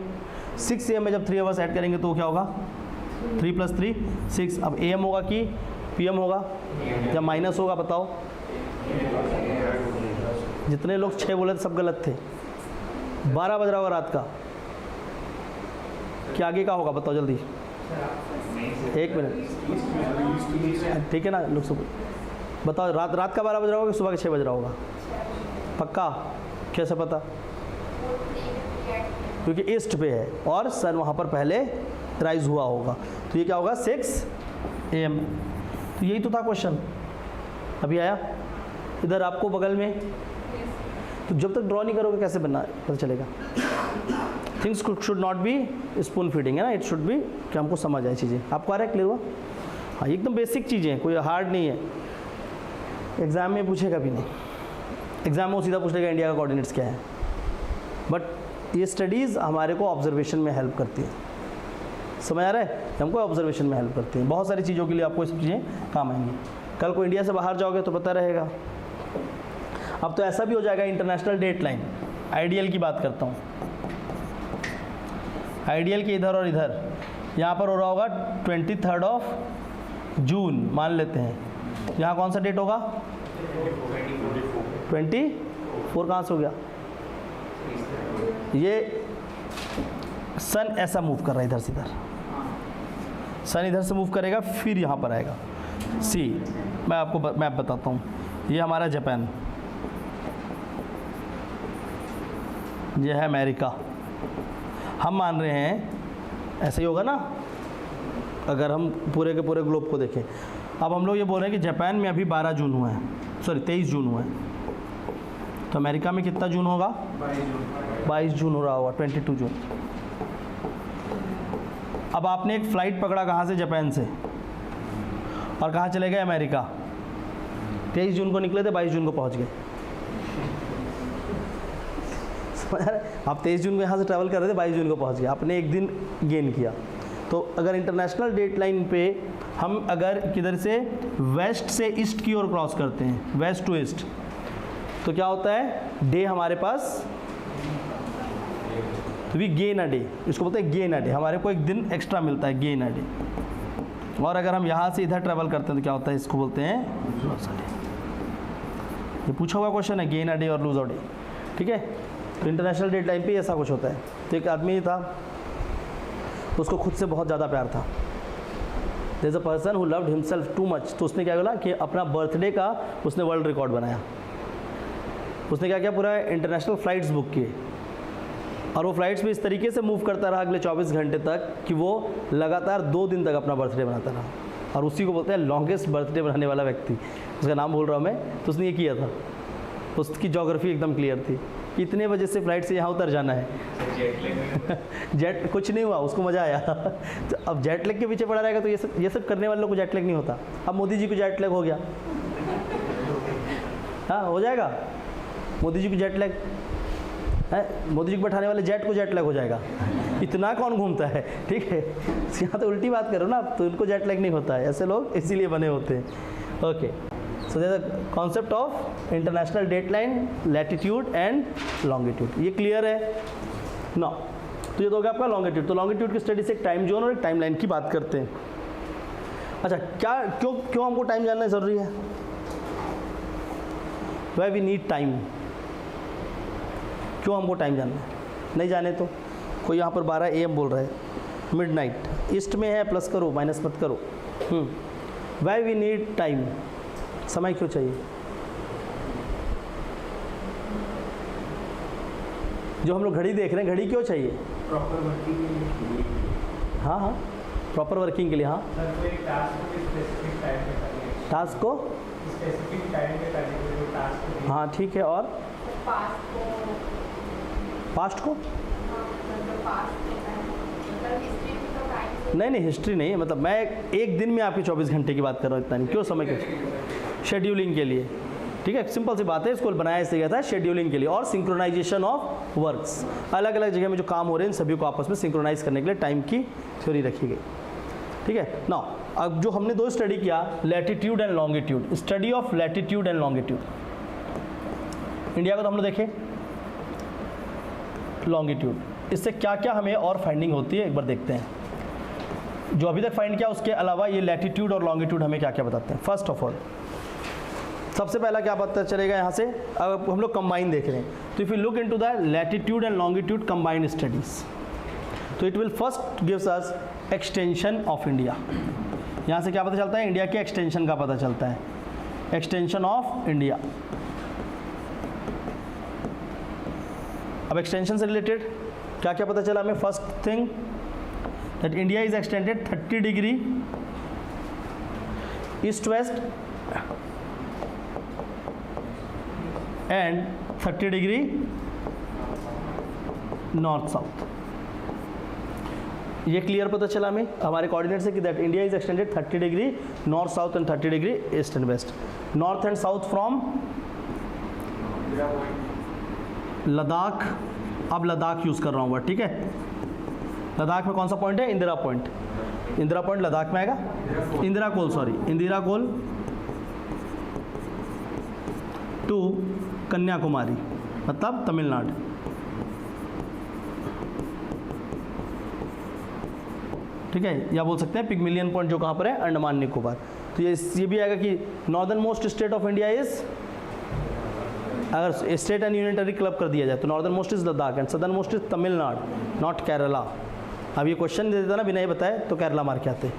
6 AM में जब 3 आवर्स ऐड करेंगे तो क्या होगा? 3 + 3 6। अब AM होगा कि PM होगा या माइनस होगा? बताओ। जितने लोग 6 बोले थे सब गलत थे। 12 बज रहा होगा रात का, क्या आगे का होगा? बताओ जल्दी, 1 मिनट, ठीक है ना? लोग सब बताओ, रात का 12 बज रहा होगा कि सुबह के 6 बज रहा होगा? पक्का? कैसे पता? क्योंकि ईस्ट पे है और सन वहाँ पर पहले राइज हुआ होगा, तो ये क्या होगा? 6 AM। तो यही तो था क्वेश्चन। अभी आया इधर आपको बगल में, तो जब तक ड्रॉ नहीं करोगे कैसे बनना पता चलेगा? Things should not be spoon feeding, है ना? इट शुड बी कि हमको समझ आए चीज़ें। आपको आ रहा है? क्लियर हुआ? हाँ, एकदम बेसिक चीज़ें, कोई हार्ड नहीं है। एग्ज़ाम में पूछेगा भी नहीं, एग्ज़ाम में वो सीधा पूछ लेगा इंडिया का कोऑर्डिनेट्स क्या है। बट ये स्टडीज़ हमारे को ऑब्जर्वेशन में हेल्प करती है, समझ आ रहा है? हमको ऑब्जर्वेशन में हेल्प करती है, बहुत सारी चीज़ों के लिए आपको ये सब चीज़ें काम आएंगी। कल को इंडिया से बाहर जाओगे तो पता रहेगा। अब तो ऐसा भी हो जाएगा, इंटरनेशनल डेट लाइन, आइडियल की बात करता हूँ, आइडियल के इधर और इधर, यहाँ पर हो रहा होगा 23 जून मान लेते हैं। यहाँ कौन सा डेट होगा? 24 कहाँ से हो गया? ये सन ऐसा मूव कर रहा है इधर से इधर, सन इधर से मूव करेगा फिर यहाँ पर आएगा। सी, मैं आपको मैप बताता हूँ। ये हमारा जापान, ये है अमेरिका। हम मान रहे हैं ऐसे ही होगा ना अगर हम पूरे के पूरे ग्लोब को देखें। अब हम लोग ये बोल रहे हैं कि जापान में अभी 12 जून हुआ है, सॉरी 23 जून हुआ है, तो अमेरिका में कितना जून होगा? 22 जून हो रहा होगा, 22 जून। अब आपने एक फ़्लाइट पकड़ा कहाँ से? जापान से, और कहाँ चले गए? अमेरिका। 23 जून को निकले थे, 22 जून को पहुँच गए। आप 23 जून को यहाँ से ट्रैवल कर रहे थे, 22 जून को पहुँच गए, आपने एक दिन गेन किया। तो अगर इंटरनेशनल डेट लाइन पे हम अगर किधर से वेस्ट से ईस्ट की ओर क्रॉस करते हैं, वेस्ट टू ईस्ट, तो क्या होता है? डे हमारे पास, तो वी गेन अ डे, इसको बोलते हैं गेन अ डे, हमारे को एक दिन एक्स्ट्रा मिलता है, गेन अ डे। और अगर हम यहाँ से इधर ट्रैवल करते हैं तो क्या होता है? इसको बोलते हैं लूज अ डे। ये पूछा हुआ क्वेश्चन है, गेन अ डे और लूज अ डे। ठीक है। तो इंटरनेशनल डेट लाइन पे ऐसा कुछ होता है। तो एक आदमी था, उसको खुद से बहुत ज़्यादा प्यार था। There is a person who loved himself too much. तो उसने क्या बोला कि अपना बर्थडे का उसने वर्ल्ड रिकॉर्ड बनाया। उसने क्या किया, पूरा इंटरनेशनल फ़्लाइट्स बुक किए और वो फ़्लाइट्स भी इस तरीके से मूव करता रहा अगले 24 घंटे तक कि वो लगातार 2 दिन तक अपना बर्थडे बनाता रहा। और उसी को बोलते हैं लॉन्गेस्ट बर्थडे बनाने वाला व्यक्ति। उसका नाम भूल रहा हूँ मैं। तो उसने ये किया था, उसकी ज्योग्राफी एकदम क्लियर थी कि इतने बजे से फ़्लाइट से यहाँ उतर जाना है। जेट कुछ नहीं हुआ, उसको मज़ा आया। तो अब जेट लैग के पीछे पड़ा रहेगा तो ये सब करने वाले लोग को जेट लैग नहीं होता। अब मोदी जी को जेट लैग हो गया, हाँ हो जाएगा। मोदी जी को जेट लैग है, मोदी जी को बैठाने वाले जेट को जेट लैग हो जाएगा। इतना कौन घूमता है, ठीक है। यहाँ तो उल्टी बात करो ना, तो उनको जेट लैग नहीं होता है। ऐसे लोग इसीलिए बने होते हैं। Okay, so there the concept of international date line, latitude and longitude. ये क्लियर है ना। तो ये तो हो गया आपका लॉन्गिट्यूड। तो लॉन्गिट्यूड की स्टडी से एक टाइम जोन और एक टाइम लाइन की बात करते हैं। अच्छा, क्यों हमको टाइम जानना ज़रूरी है? वाई वी नीड टाइम, क्यों हमको टाइम जानना है? नहीं जाने तो कोई यहाँ पर 12 AM बोल रहा है, मिडनाइट ईस्ट में है, प्लस करो माइनस मत करो। वाई वी नीड टाइम, समय क्यों चाहिए? जो हम लोग घड़ी देख रहे हैं, घड़ी क्यों चाहिए? प्रॉपर वर्किंग के लिए। हाँ हाँ, प्रॉपर वर्किंग के लिए। हाँ, सर एक टास्क को स्पेसिफिक टाइम पे करना है। टास्क को स्पेसिफिक टाइम पे करने के लिए टास्क। हाँ ठीक है। और पास्ट को नहीं, हिस्ट्री नहीं, मतलब मैं एक दिन में आपके 24 घंटे की बात कर रहा हूँ, इतना नहीं। क्यों समय क्यों? शेड्यूलिंग के लिए, ठीक है। सिंपल सी बात है, इसको बनाया इससे गया था शेड्यूलिंग के लिए और सिंक्रोनाइजेशन ऑफ वर्क्स। अलग अलग जगह में जो काम हो रहे हैं, इन सभी को आपस में सिंक्रोनाइज करने के लिए टाइम की थ्योरी रखी गई, ठीक है ना। अब जो हमने 2 स्टडी किया, latitude and longitude, study of latitude and longitude. India को तो हम लोग देखें, लॉन्गिट्यूड, इससे क्या क्या हमें और फाइंडिंग होती है एक बार देखते हैं। जो अभी तक फाइंड किया उसके अलावा ये लैटिट्यूड और लॉन्गिट्यूड हमें क्या क्या बताते हैं। फर्स्ट ऑफ ऑल, सबसे पहला क्या पता चलेगा यहाँ से, अब हम लोग कंबाइन देख रहे हैं, तो if you look into the latitude and longitude combined studies, तो it will first gives us extension of India. यहाँ से क्या पता चलता है? इंडिया के एक्सटेंशन का पता चलता है, एक्सटेंशन ऑफ इंडिया। अब एक्सटेंशन से रिलेटेड क्या क्या पता चला हमें? First thing that India is extended 30 degree east west and 30 degree north south. ये क्लियर पता चला हमें हमारे कोऑर्डिनेट से कि that India is extended 30 degree north south and 30 degree east and west. North and south from Ladakh, अब लद्दाख यूज़ कर रहा हूँ, ठीक है। लद्दाख में कौन सा पॉइंट है? इंदिरा पॉइंट। इंदिरा पॉइंट लद्दाख में आएगा, इंदिरा कोल, सॉरी, इंदिरा कोल टू कन्याकुमारी, मतलब तमिलनाडु, ठीक है। या बोल सकते हैं पिगमिलियन पॉइंट जो कहाँ पर है? अंडमान निकोबार। तो ये भी आएगा कि northern most state of India is, अगर state and union territory club कर दिया जाए तो northern most is Ladakh and southern most is Tamil Nadu, not Kerala. अब ये क्वेश्चन दे देता ना बिना ही बताए तो केरला मार के आते,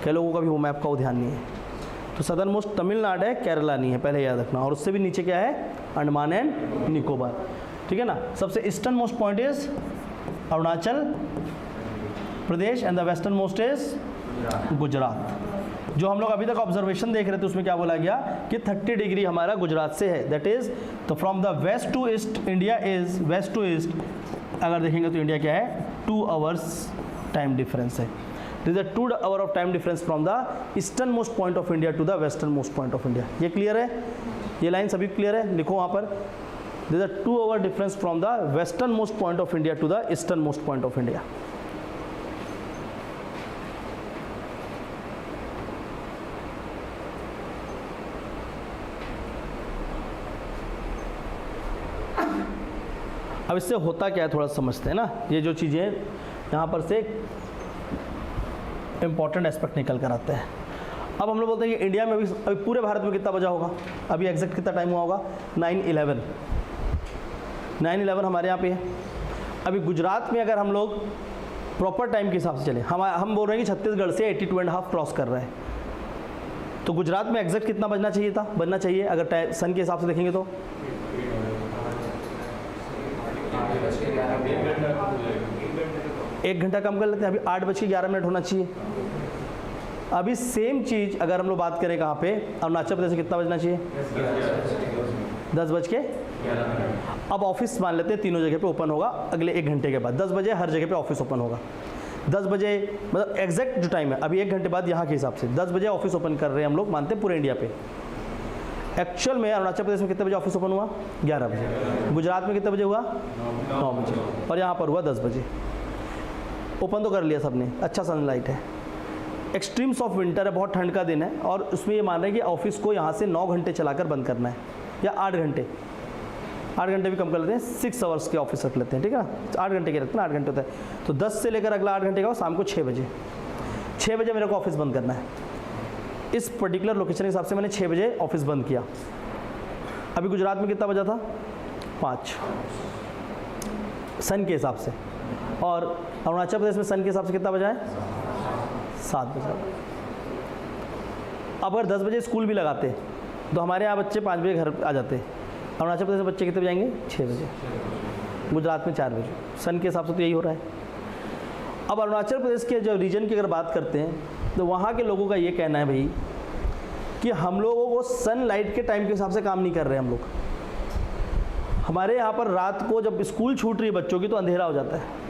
कई लोगों का भी वो मैप का वो ध्यान नहीं है। तो सदर्न मोस्ट तमिलनाडु है, केरला नहीं है, पहले याद रखना। और उससे भी नीचे क्या है? अंडमान एंड निकोबार, ठीक है ना। सबसे eastern most point is Arunachal Pradesh and the western most is Gujarat. जो हम लोग अभी तक ऑब्जर्वेशन देख रहे थे उसमें क्या बोला गया कि 30 डिग्री हमारा गुजरात से है, दैट इज तो from the west to east India is, west to east अगर देखेंगे तो इंडिया क्या है? 2 आवर्स टाइम डिफरेंस है। This is 2 hour of time difference from the eastern most point of India to the western most point of India. ये क्लियर है? ये लाइन सभी क्लियर है? लिखो वहाँ पर, this is 2 hour difference from the western most point of India to the eastern most point of India. अब इससे होता क्या है थोड़ा समझते हैं ना। ये जो चीज़ें यहाँ पर से इम्पॉर्टेंट एस्पेक्ट निकल कर आते हैं। अब हम लोग बोलते हैं कि इंडिया में अभी पूरे भारत में कितना बजा होगा? अभी एग्जैक्ट कितना टाइम हुआ होगा? 9:11। 9/11 हमारे यहाँ पे है। अभी गुजरात में अगर हम लोग प्रॉपर टाइम के हिसाब से चले, हम बोल रहे हैं कि छत्तीसगढ़ से 82.5 क्रॉस कर रहा है, तो गुजरात में एग्जैक्ट कितना बनना चाहिए अगर सन के हिसाब से देखेंगे तो 1 घंटा कम कर लेते हैं, अभी 8:11 होना चाहिए। अभी सेम चीज़ अगर हम लोग बात करें कहाँ पे, अरुणाचल प्रदेश में कितना बजना चाहिए? 10:11। अब ऑफिस मान लेते हैं तीनों जगह पे ओपन होगा अगले 1 घंटे के बाद, 10 बजे हर जगह पे ऑफिस ओपन होगा। 10 बजे मतलब एग्जैक्ट जो टाइम है, अभी 1 घंटे बाद यहाँ के हिसाब से 10 बजे ऑफिस ओपन कर रहे हैं हम लोग, मानते हैं पूरे इंडिया पे। एक्चुअल में अरुणाचल प्रदेश में कितने बजे ऑफिस ओपन हुआ? 11 बजे। गुजरात में कितने बजे हुआ? 9 बजे। और यहाँ पर हुआ 10 बजे। ओपन तो कर लिया सबने, अच्छा सनलाइट है। एक्सट्रीम्स ऑफ विंटर है, बहुत ठंड का दिन है, और उसमें ये मान रहे हैं कि ऑफिस को यहाँ से 9 घंटे चलाकर बंद करना है, या 8 घंटे, 8 घंटे भी कम कर लेते हैं, 6 आवर्स के ऑफिस रख लेते हैं, ठीक है ना। 8 घंटे के रखते हैं, 8 घंटे होता है, तो 10 से लेकर अगला 8 घंटे का शाम को 6 बजे। 6 बजे मेरे को ऑफिस बंद करना है। इस पर्टिकुलर लोकेशन के हिसाब से मैंने 6 बजे ऑफिस बंद किया। अभी गुजरात में कितना बजा था? 5 सन के हिसाब से, और अरुणाचल प्रदेश में सन के हिसाब से कितना बजा है? 7 बजा। अब अगर 10 बजे स्कूल भी लगाते तो हमारे यहाँ बच्चे 5 बजे घर आ जाते। अरुणाचल प्रदेश में बच्चे कितने बजे आएंगे? 6 बजे। गुजरात में 4 बजे। सन के हिसाब से तो यही हो रहा है। अब अरुणाचल प्रदेश के जो रीजन की अगर बात करते हैं तो वहाँ के लोगों का ये कहना है भाई कि हम लोगों को सनलाइट के टाइम के हिसाब से काम नहीं कर रहे हम लोग। हमारे यहाँ पर रात को जब स्कूल छूट रही है बच्चों की तो अंधेरा हो जाता है।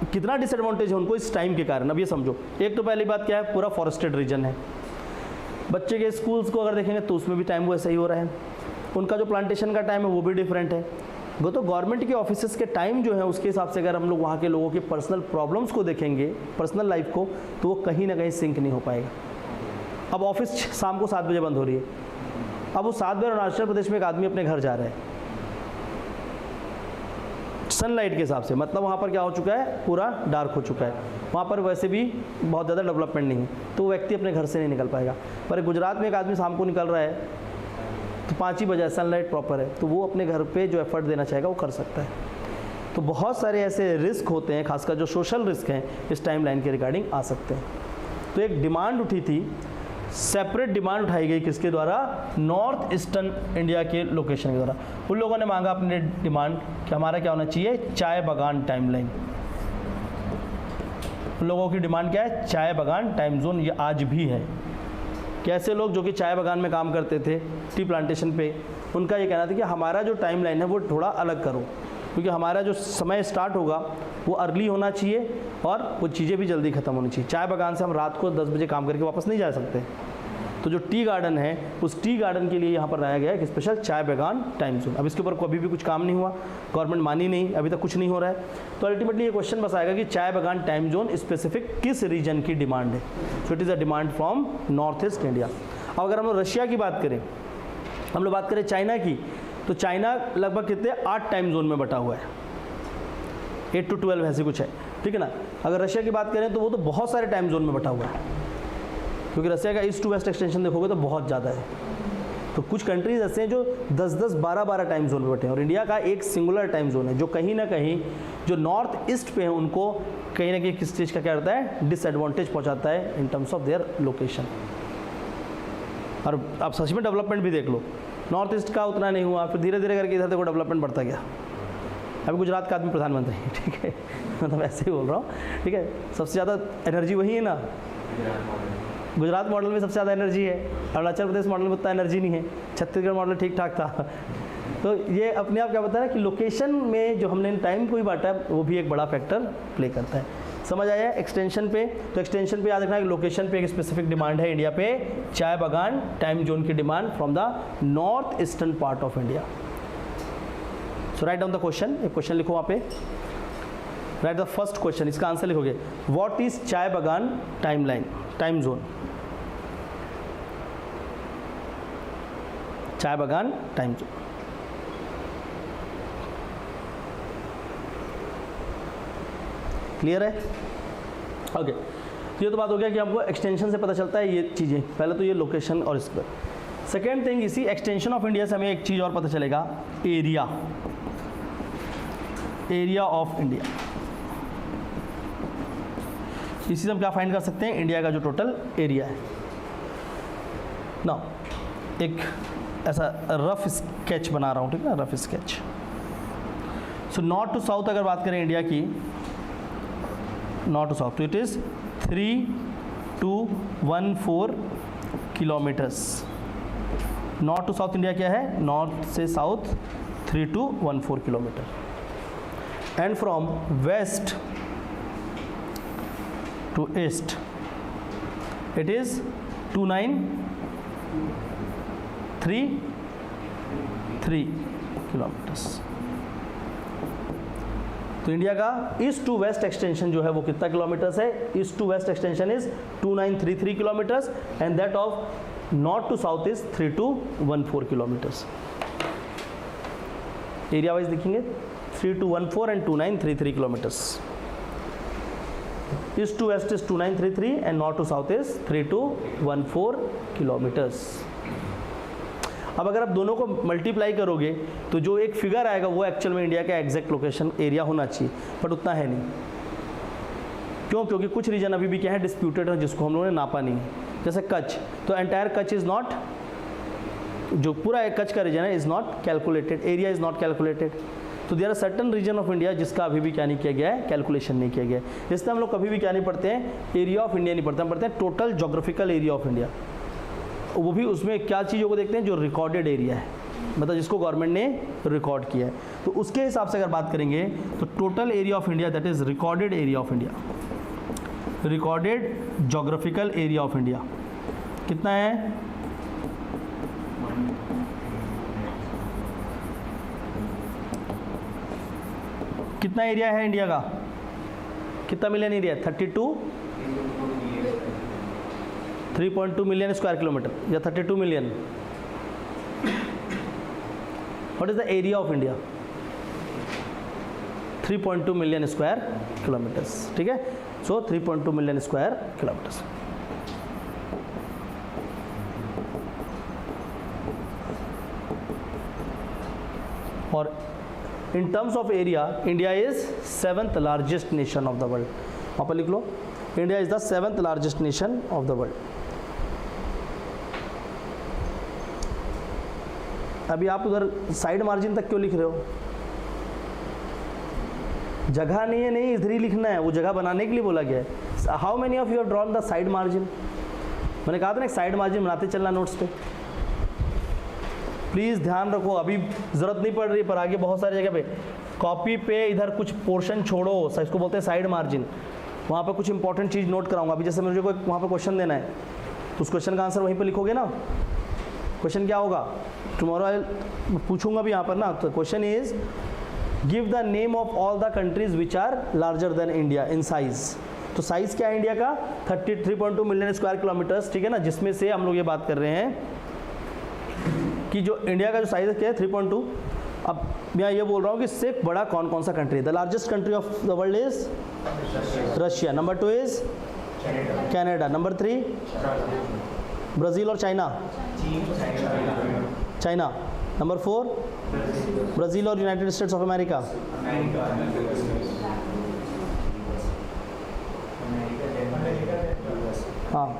कितना डिसएडवांटेज है उनको इस टाइम के कारण, अब ये समझो। एक तो पहली बात क्या है, पूरा फॉरेस्टेड रीजन है। बच्चे के स्कूल्स को अगर देखेंगे तो उसमें भी टाइम वैसा ही हो रहा है। उनका जो प्लांटेशन का टाइम है वो भी डिफरेंट है। वो तो गवर्नमेंट के ऑफिसेस के टाइम जो है उसके हिसाब से अगर हम लोग वहाँ के लोगों की पर्सनल प्रॉब्लम्स को देखेंगे, पर्सनल लाइफ को, तो वो कहीं ना कहीं सिंक नहीं हो पाएगा। अब ऑफिस शाम को 7 बजे बंद हो रही है, अब वो 7 बजे अरुणाचल प्रदेश में एक आदमी अपने घर जा रहा है सनलाइट के हिसाब से, मतलब वहाँ पर क्या हो चुका है, पूरा डार्क हो चुका है। वहाँ पर वैसे भी बहुत ज़्यादा डेवलपमेंट नहीं है, तो वो व्यक्ति अपने घर से नहीं निकल पाएगा। पर गुजरात में एक आदमी शाम को निकल रहा है तो 5 ही बजे सनलाइट प्रॉपर है, तो वो अपने घर पे जो एफर्ट देना चाहेगा वो कर सकता है। तो बहुत सारे ऐसे रिस्क होते हैं, खासकर जो सोशल रिस्क हैं इस टाइम लाइन के रिगार्डिंग आ सकते हैं। तो एक डिमांड उठी थी, सेपरेट डिमांड उठाई गई किसके द्वारा? नॉर्थ ईस्टर्न इंडिया के लोकेशन के द्वारा। उन लोगों ने मांगा अपने डिमांड कि हमारा क्या होना चाहिए, चाय बागान टाइमलाइन। उन लोगों की डिमांड क्या है? चाय बागान टाइम जोन। ये आज भी है। कैसे लोग जो कि चाय बागान में काम करते थे, टी प्लांटेशन पे, उनका ये कहना था कि हमारा जो टाइम लाइन है वो थोड़ा अलग करो, क्योंकि हमारा जो समय स्टार्ट होगा वो अर्ली होना चाहिए और वो चीज़ें भी जल्दी ख़त्म होनी चाहिए। चाय बागान से हम रात को 10 बजे काम करके वापस नहीं जा सकते। तो जो टी गार्डन है उस टी गार्डन के लिए यहाँ पर लाया गया है कि स्पेशल चाय बागान टाइम जोन। अब इसके ऊपर कभी भी कुछ काम नहीं हुआ, गवर्नमेंट मानी नहीं, अभी तक कुछ नहीं हो रहा है। तो अल्टीमेटली ये क्वेश्चन बस आएगा कि चाय बागान टाइम जोन स्पेसिफिक किस रीजन की डिमांड है। सो it is a demand from north east India. अब अगर हम लोग रशिया की बात करें, हम लोग बात करें चाइना की, तो चाइना लगभग कितने 8 टाइम जोन में बटा हुआ है, 8 to 12 ऐसे कुछ है, ठीक है ना। अगर रशिया की बात करें तो वो तो बहुत सारे टाइम जोन में बटा हुआ है, क्योंकि रशिया का ईस्ट टू वेस्ट एक्सटेंशन देखोगे तो बहुत ज़्यादा है। तो कुछ कंट्रीज ऐसे हैं जो 10-10, 12-12 टाइम जोन में बैठे हैं, और इंडिया का एक सिंगुलर टाइम जोन है जो कहीं ना कहीं जो नॉर्थ ईस्ट पे है उनको कहीं ना कहीं किस चीज़ का क्या करता है, डिसएडवांटेज पहुंचाता है इन टर्म्स ऑफ देयर लोकेशन। और आप सच में डेवलपमेंट भी देख लो, नॉर्थ ईस्ट का उतना नहीं हुआ, फिर धीरे धीरे करके इधर देखो डेवलपमेंट बढ़ता गया। अभी गुजरात का आदमी प्रधानमंत्री है, ठीक है, मतलब ऐसे ही बोल रहा हूँ, ठीक है। सबसे ज़्यादा एनर्जी वही है ना, गुजरात मॉडल में सबसे ज़्यादा एनर्जी है, अरुणाचल प्रदेश मॉडल में उतना एनर्जी नहीं है, छत्तीसगढ़ मॉडल ठीक ठाक था। तो ये अपने आप क्या बता रहा है कि लोकेशन में जो हमने टाइम को ही बांटा है वो भी एक बड़ा फैक्टर प्ले करता है। समझ आया? एक्सटेंशन पे, तो एक्सटेंशन पे याद रखना कि लोकेशन पे एक स्पेसिफिक डिमांड है इंडिया पे, चाय बागान टाइम जोन की demand from the north eastern part of India. So write down the question, एक क्वेश्चन लिखो वहाँ पे, राइट द फर्स्ट क्वेश्चन, इसका आंसर लिखोगे व्हाट इज चाय बागान टाइम लाइन, टाइम जोन, चाय बागान टाइम जोन। क्लियर है? ओके, ये तो बात हो गया कि आपको एक्सटेंशन से पता चलता है ये चीज़ें। पहले तो ये लोकेशन और इस पर सेकेंड थिंग, इसी एक्सटेंशन ऑफ इंडिया से हमें एक चीज़ और पता चलेगा, एरिया, एरिया ऑफ इंडिया। इसी से हम क्या फाइंड कर सकते हैं, इंडिया का जो टोटल एरिया है ना। एक ऐसा रफ स्केच बना रहा हूँ, ठीक है, rough sketch. So north to south अगर बात करें इंडिया की, नॉर्थ टू साउथ, तो it is 3214 kilometres. North to south India क्या है, नॉर्थ से south 3214 kilometre. And from west to east it is 2933 kilometres. तो इंडिया का ईस्ट टू वेस्ट एक्सटेंशन जो है वो कितना किलोमीटर्स है, east to west extension is 2933 kilometres and that of north to south is 3214 kilometres. Area wise देखेंगे 3214 and 2933 kilometres. East to west is 2933 and north to south is 3214 kilometres. अब अगर आप दोनों को मल्टीप्लाई करोगे तो जो एक फिगर आएगा वो एक्चुअल में इंडिया का एग्जैक्ट लोकेशन एरिया होना चाहिए, बट उतना है नहीं। क्यों? क्योंकि कुछ रीजन अभी भी क्या है, डिस्प्यूटेड है, जिसको हम लोगों ने नापा नहीं है। जैसे कच्छ, तो एंटायर कच्छ इज नॉट, जो पूरा एक कच्छ का रीजन है is not calculated, area is not calculated. तो there are certain region of India जिसका अभी भी क्या नहीं किया गया है, कैलकुलेशन नहीं किया गया है। इसलिए हम लोग कभी भी क्या नहीं पढ़ते हैं, एरिया ऑफ इंडिया नहीं पढ़ते, हम पढ़ते हैं total geographical area of India. वो भी उसमें क्या चीज़ों को देखते हैं, जो रिकॉर्डेड एरिया है, मतलब जिसको गवर्नमेंट ने रिकॉर्ड किया है। तो उसके हिसाब से अगर बात करेंगे तो total area of India that is recorded area of India, recorded geographical area of India कितना है, कितना एरिया है इंडिया का, कितना मिलियन एरिया है, 3.2 मिलियन स्क्वायर किलोमीटर या 32 million. What is the area of India, 3.2 million square kilometres, ठीक है। सो 3.2 मिलियन स्क्वायर किलोमीटर्स। और in terms of area, India is 7th largest nation of the world. वहाँ पर लिख लो, India is the 7th largest nation of the world. अभी आप उधर साइड मार्जिन तक क्यों लिख रहे हो, जगह नहीं है, नहीं इधर ही लिखना है, वो जगह बनाने के लिए बोला गया है। How many of you have drawn the side margin, मैंने कहा था ना साइड मार्जिन बनाते चलना नोट्स पे। प्लीज़ ध्यान रखो, अभी ज़रूरत नहीं पड़ रही, पर आगे बहुत सारी जगह पे कॉपी पे इधर कुछ पोर्शन छोड़ो, इसको बोलते हैं साइड मार्जिन। वहाँ पे कुछ इंपॉर्टेंट चीज़ नोट कराऊंगा। अभी जैसे मुझे कोई वहाँ पे क्वेश्चन देना है तो उस क्वेश्चन का आंसर वहीं पे लिखोगे ना। क्वेश्चन क्या होगा, टुमारो पूछूंगा भी यहाँ पर ना, तो question is give the name of all the countries which are larger than India in size. तो साइज़ क्या है इंडिया का, 33.2 मिलियन स्क्वायर किलोमीटर्स, ठीक है ना, जिसमें से हम लोग ये बात कर रहे हैं कि जो इंडिया का जो साइज क्या है 3.2। अब मैं ये बोल रहा हूँ कि इससे बड़ा कौन कौन सा कंट्री है। The largest country of the world is Russia, number 2 is Canada, number 3 Brazil और चाइना, चाइना, नंबर 4 ब्राज़ील और यूनाइटेड स्टेट्स ऑफ अमेरिका, हाँ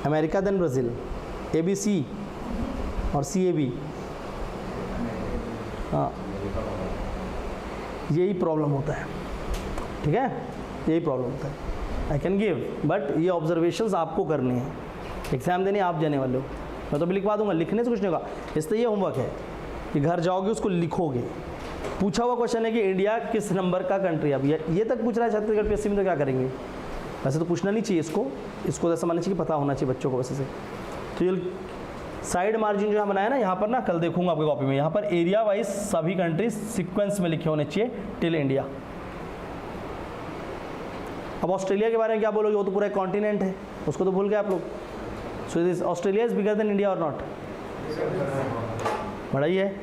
अमेरिका देन ब्राज़ील, ABC और CAB, हाँ यही प्रॉब्लम होता है, ठीक है, यही प्रॉब्लम होता है। आई कैन गिव, बट ये ऑब्जर्वेशंस आपको करने हैं, एग्जाम देने आप जाने वाले हो, मैं तो भी लिखवा दूंगा, लिखने से कुछ नहीं होगा। इसलिए ये होमवर्क है कि घर जाओगे उसको लिखोगे। पूछा हुआ क्वेश्चन है कि इंडिया किस नंबर का कंट्री है। अब ये तक पूछ रहा है छत्तीसगढ़ PSC में, तो क्या करेंगे, वैसे तो पूछना नहीं चाहिए इसको ऐसा मानना चाहिए कि पता होना चाहिए बच्चों को वैसे से। तो ये साइड मार्जिन जो बनाया ना, यहाँ पर ना कल देखूंगा आपकी कॉपी में, यहाँ पर एरिया वाइज सभी कंट्रीज सीक्वेंस में लिखे होने चाहिए टिल इंडिया। अब ऑस्ट्रेलिया के बारे में क्या बोलोगे, वो तो पूरा कॉन्टिनेंट है, उसको तो भूल गए आप लोग। So this Australia is bigger than India और नॉट, बड़ा ही है,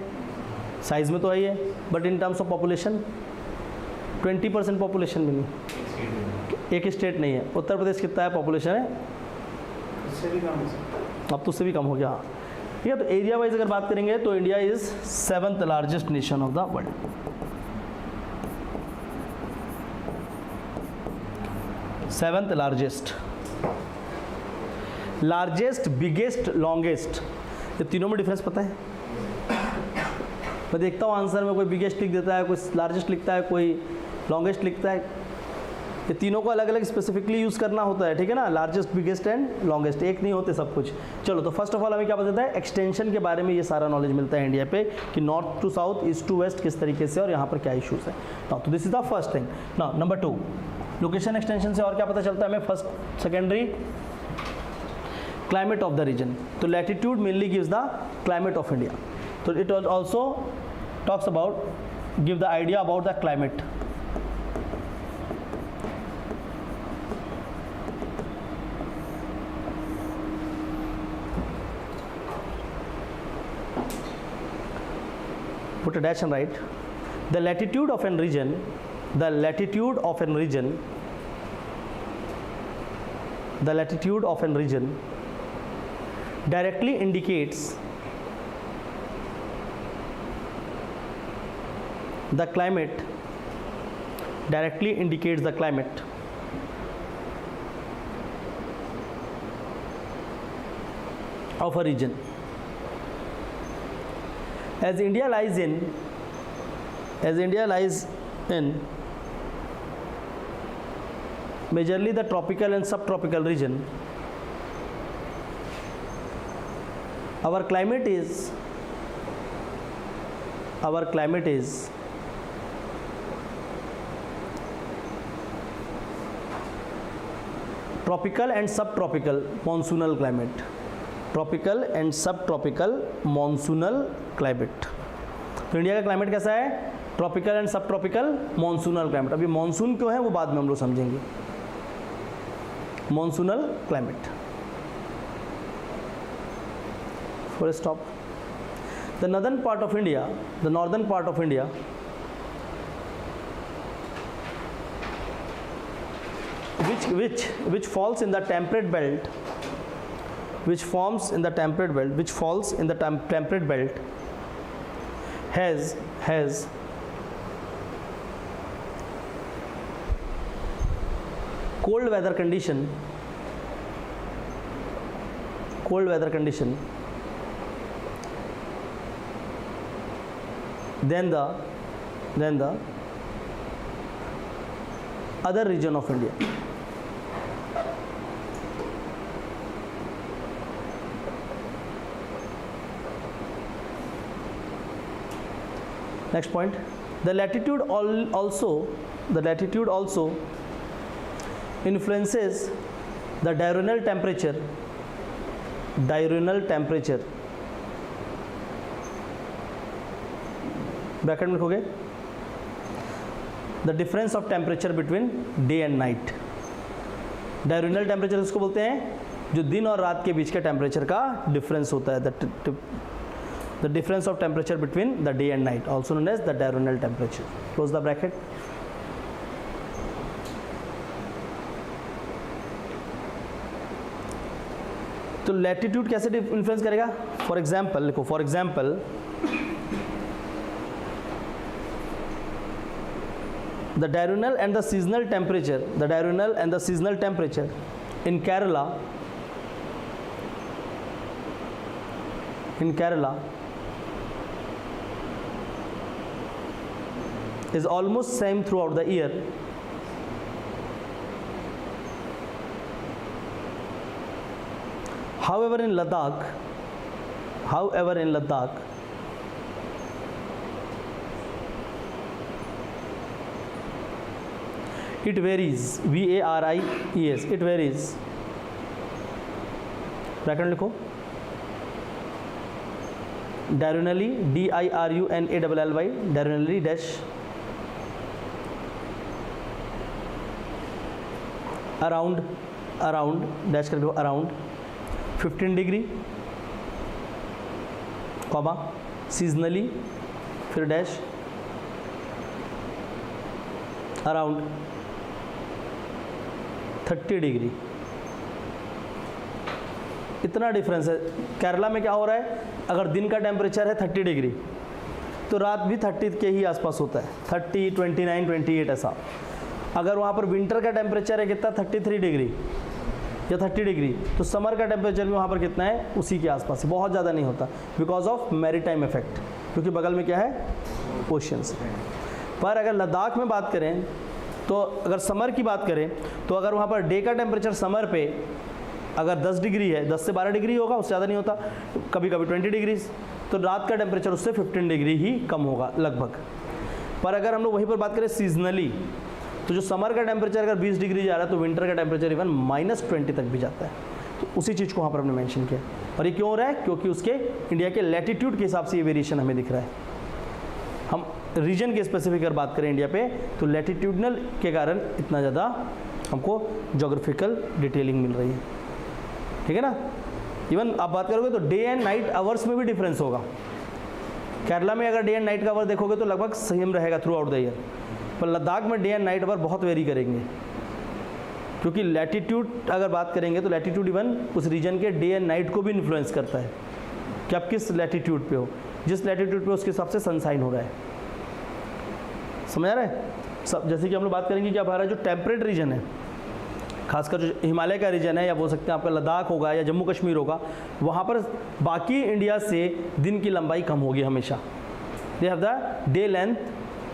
साइज में तो है ही है, but in terms of population 20% population भी नहीं, एक स्टेट नहीं है। उत्तर प्रदेश कितना है पॉपुलेशन है, अब तो उससे भी कम हो गया। ठीक है, तो एरिया वाइज अगर बात करेंगे तो India is 7th largest nation of the world. Seventh largest, largest, biggest, longest, ये तीनों में डिफरेंस पता है? मैं देखता हूँ आंसर में कोई बिगेस्ट लिख देता है, कोई लार्जेस्ट लिखता है, कोई लॉन्गेस्ट लिखता है। ये तीनों को अलग अलग स्पेसिफिकली यूज़ करना होता है, ठीक है ना, लार्जेस्ट, बिगेस्ट एंड लॉन्गेस्ट, एक नहीं होते सब कुछ। चलो, तो फर्स्ट ऑफ ऑल हमें क्या पता है, एक्सटेंशन के बारे में ये सारा नॉलेज मिलता है इंडिया पे कि north to south, east to west किस तरीके से और यहाँ पर क्या इशूज़ है। तो this is the first thing. Now number 2, location extension से और क्या पता चलता है हमें? First secondary, climate of the region. तो latitude mainly gives the climate of India, तो it also talks about, give the idea about the climate. Put a dash and write the latitude of an region, the latitude of an region, the latitude of an region directly indicates the climate, directly indicates the climate of a region. As India lies in majorly the tropical and subtropical region, our climate is tropical and subtropical monsoonal climate, tropical and सब ट्रॉपिकल मॉनसूनल क्लाइमेट। तो इंडिया का क्लाइमेट कैसा है? ट्रॉपिकल एंड सब ट्रॉपिकल मॉनसूनल क्लाइमेट। अभी मॉनसून क्यों है वो बाद में हम लोग समझेंगे। Monsoonal climate, for stop. The northern part of India, the northern part of India which falls in the temperate belt, which falls in the temperate belt has cold weather condition than the other region of India. Next point, the latitude also influences the diurnal temperature. Bracket में लिखोगे the difference of temperature between day and night. Diurnal temperature इसको बोलते हैं जो दिन और रात के बीच के टेम्परेचर का डिफरेंस होता है। The difference of temperature between the day and night, also known as the diurnal temperature. Close the bracket. तो लैटिट्यूड कैसे इन्फ्लुएंस करेगा? फॉर एग्जाम्पल लिखो, for example the diurnal and the seasonal temperature in Kerala is almost same throughout the year. However in Ladakh it varies, VARIES, it varies। Bracket लिखो, diurnally, DIRUNALLY, diurnally dash around dash कर लिखो around 15 डिग्री, कॉमा seasonally फिर डैश around 30 डिग्री। इतना डिफरेंस है। केरला में क्या हो रहा है, अगर दिन का टेम्परेचर है 30 डिग्री तो रात भी 30 के ही आसपास होता है, 30, 29, 28 ऐसा। अगर वहाँ पर विंटर का टेम्परेचर है कितना, 33 डिग्री या 30 डिग्री, तो समर का टेम्परेचर भी वहाँ पर कितना है, उसी के आसपास है, बहुत ज़्यादा नहीं होता, बिकॉज ऑफ मैरीटाइम इफेक्ट, क्योंकि बगल में क्या है, ओशियंस। पर अगर लद्दाख में बात करें तो अगर समर की बात करें तो अगर वहाँ पर डे का टेम्परेचर समर पे अगर 10 डिग्री है, 10 से 12 डिग्री होगा, उससे ज़्यादा नहीं होता, कभी कभी 20 डिग्री, तो रात का टेम्परेचर उससे 15 डिग्री ही कम होगा लगभग। पर अगर हम लोग वहीं पर बात करें सीजनली, तो जो समर का टेम्परेचर अगर 20 डिग्री जा रहा है तो विंटर का टेम्परेचर इवन -20 तक भी जाता है। तो उसी चीज़ को वहाँ पर हमने मेंशन किया। और ये क्यों हो रहा है, क्योंकि उसके इंडिया के लैटिट्यूड के हिसाब से ये वेरिएशन हमें दिख रहा है। हम रीजन के स्पेसिफिक अगर बात करें इंडिया पे, तो लैटिट्यूडनल के कारण इतना ज़्यादा हमको जोग्राफिकल डिटेलिंग मिल रही है, ठीक है ना। इवन आप बात करोगे तो डे एंड नाइट आवर्स में भी डिफरेंस होगा। केरला में अगर डे एंड नाइट का आवर देखोगे तो लगभग सेम रहेगा थ्रू आउट द ईयर, पर लद्दाख में डे एंड नाइट आवर बहुत वेरी करेंगे, क्योंकि लैटिट्यूड अगर बात करेंगे तो लैटिट्यूड इवन उस रीजन के डे एंड नाइट को भी इन्फ्लुएंस करता है कि आप किस लैटिट्यूड पे हो। जिस लैटिट्यूड पे उसके हिसाब से सनसाइन हो रहा है, समझ आ रहा है सब। जैसे कि हम लोग बात करेंगे कि हमारा जो टेम्परेट रीजन है, खासकर जो हिमालय का रीजन है, या बोल सकते हैं आपका लद्दाख होगा या जम्मू कश्मीर होगा, वहाँ पर बाकी इंडिया से दिन की लंबाई कम होगी हमेशा। They have the day length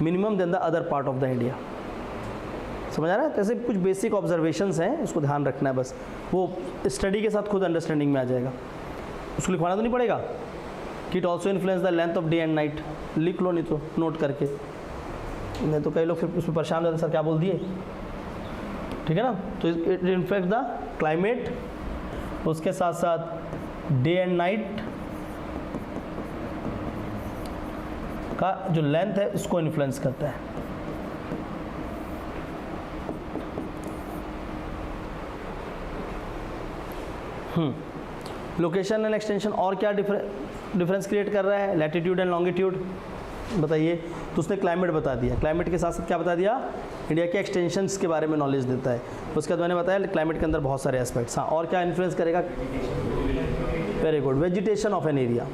minimum than the other part of the India, समझ आ रहा है। तो ऐसे कुछ बेसिक ऑब्जर्वेशंस हैं, उसको ध्यान रखना है बस, वो स्टडी के साथ खुद अंडरस्टैंडिंग में आ जाएगा, उसको लिखवाना तो नहीं पड़ेगा कि it also influence the length of day and night, लिख लो नहीं तो नोट करके, नहीं तो कई लोग फिर उसमें परेशान हो जाते सर क्या बोल दिए, ठीक है ना। तो इट इन्फ्लुएंस द क्लाइमेट, उसके साथ साथ डे एंड नाइट का जो लेंथ है उसको इन्फ्लुएंस करता है। लोकेशन एंड एक्सटेंशन और क्या डिफरेंस क्रिएट कर रहा है, लैटिट्यूड एंड लॉन्गिट्यूड बताइए। तो उसने क्लाइमेट बता दिया, क्लाइमेट के साथ साथ क्या बता दिया, इंडिया के एक्सटेंशंस के बारे में नॉलेज देता है। उसके बाद मैंने बताया क्लाइमेट के अंदर बहुत सारे एस्पेक्ट्स। हाँ, और क्या इन्फ्लुएंस करेगा, very good, vegetation of an area,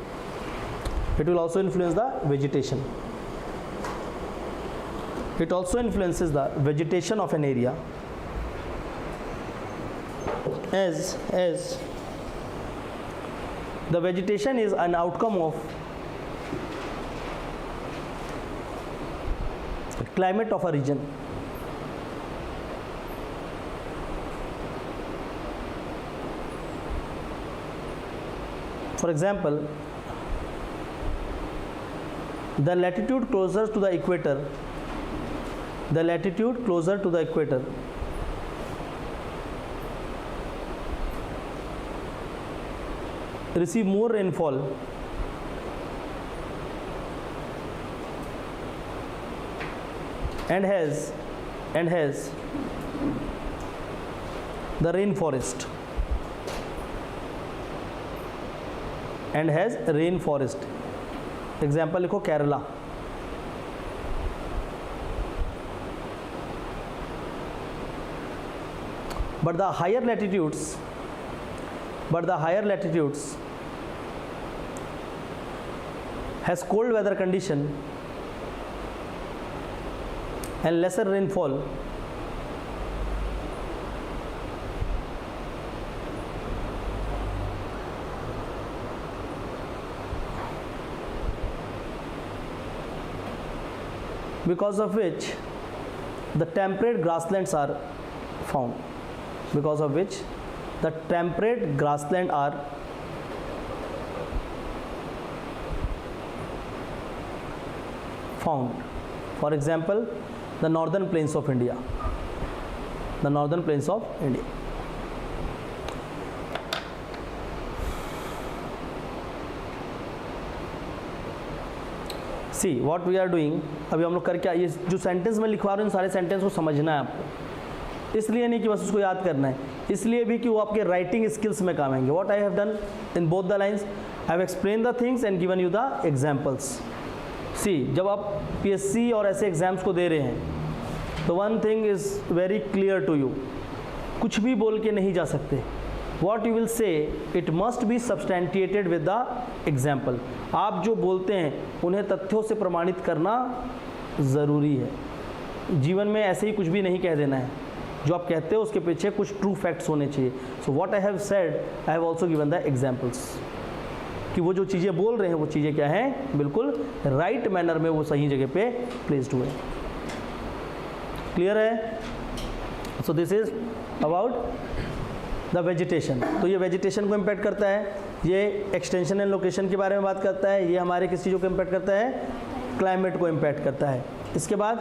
it will also influence the vegetation, it also influences the vegetation of an area as the vegetation is an outcome of climate of a region. For example, the latitude closer to the equator, the latitude closer to the equator receive more rainfall and has the rainforest and has rainforest. Example लिखो Kerala, but the higher latitudes has cold weather condition and lesser rainfall because of which the temperate grasslands are found. Because of which the temperate grassland are found. For example, the northern plains of India. The northern plains of India. See what we are doing. अभी हम लोग करके ये जो सेंटेंस में लिखवा रहे हैं सारे सेंटेंस को समझना है आपको, इसलिए नहीं कि बस उसको याद करना है, इसलिए भी कि वो आपके राइटिंग स्किल्स में काम आएंगे। What I have done in both the lines, I have explain the things and given you the examples. See जब आप पीएससी और ऐसे एग्जाम्स को दे रहे हैं तो one thing is very clear to you, कुछ भी बोल के नहीं जा सकते, what you will say it must be substantiated with the example. आप जो बोलते हैं उन्हें तथ्यों से प्रमाणित करना ज़रूरी है। जीवन में ऐसे ही कुछ भी नहीं कह देना है, जो आप कहते हो उसके पीछे कुछ ट्रू फैक्ट्स होने चाहिए। So what I have said I have also given the examples, कि वो जो चीज़ें बोल रहे हैं वो चीज़ें क्या हैं, बिल्कुल राइट मैनर में वो सही जगह पे प्लेस्ड हुए। क्लियर है? सो this is about the vegetation. तो ये वेजिटेशन को इम्पैक्ट करता है, ये एक्सटेंशन एंड लोकेशन के बारे में बात करता है, ये हमारे किस चीज़ों को इम्पैक्ट करता है, क्लाइमेट को इम्पैक्ट करता है। इसके बाद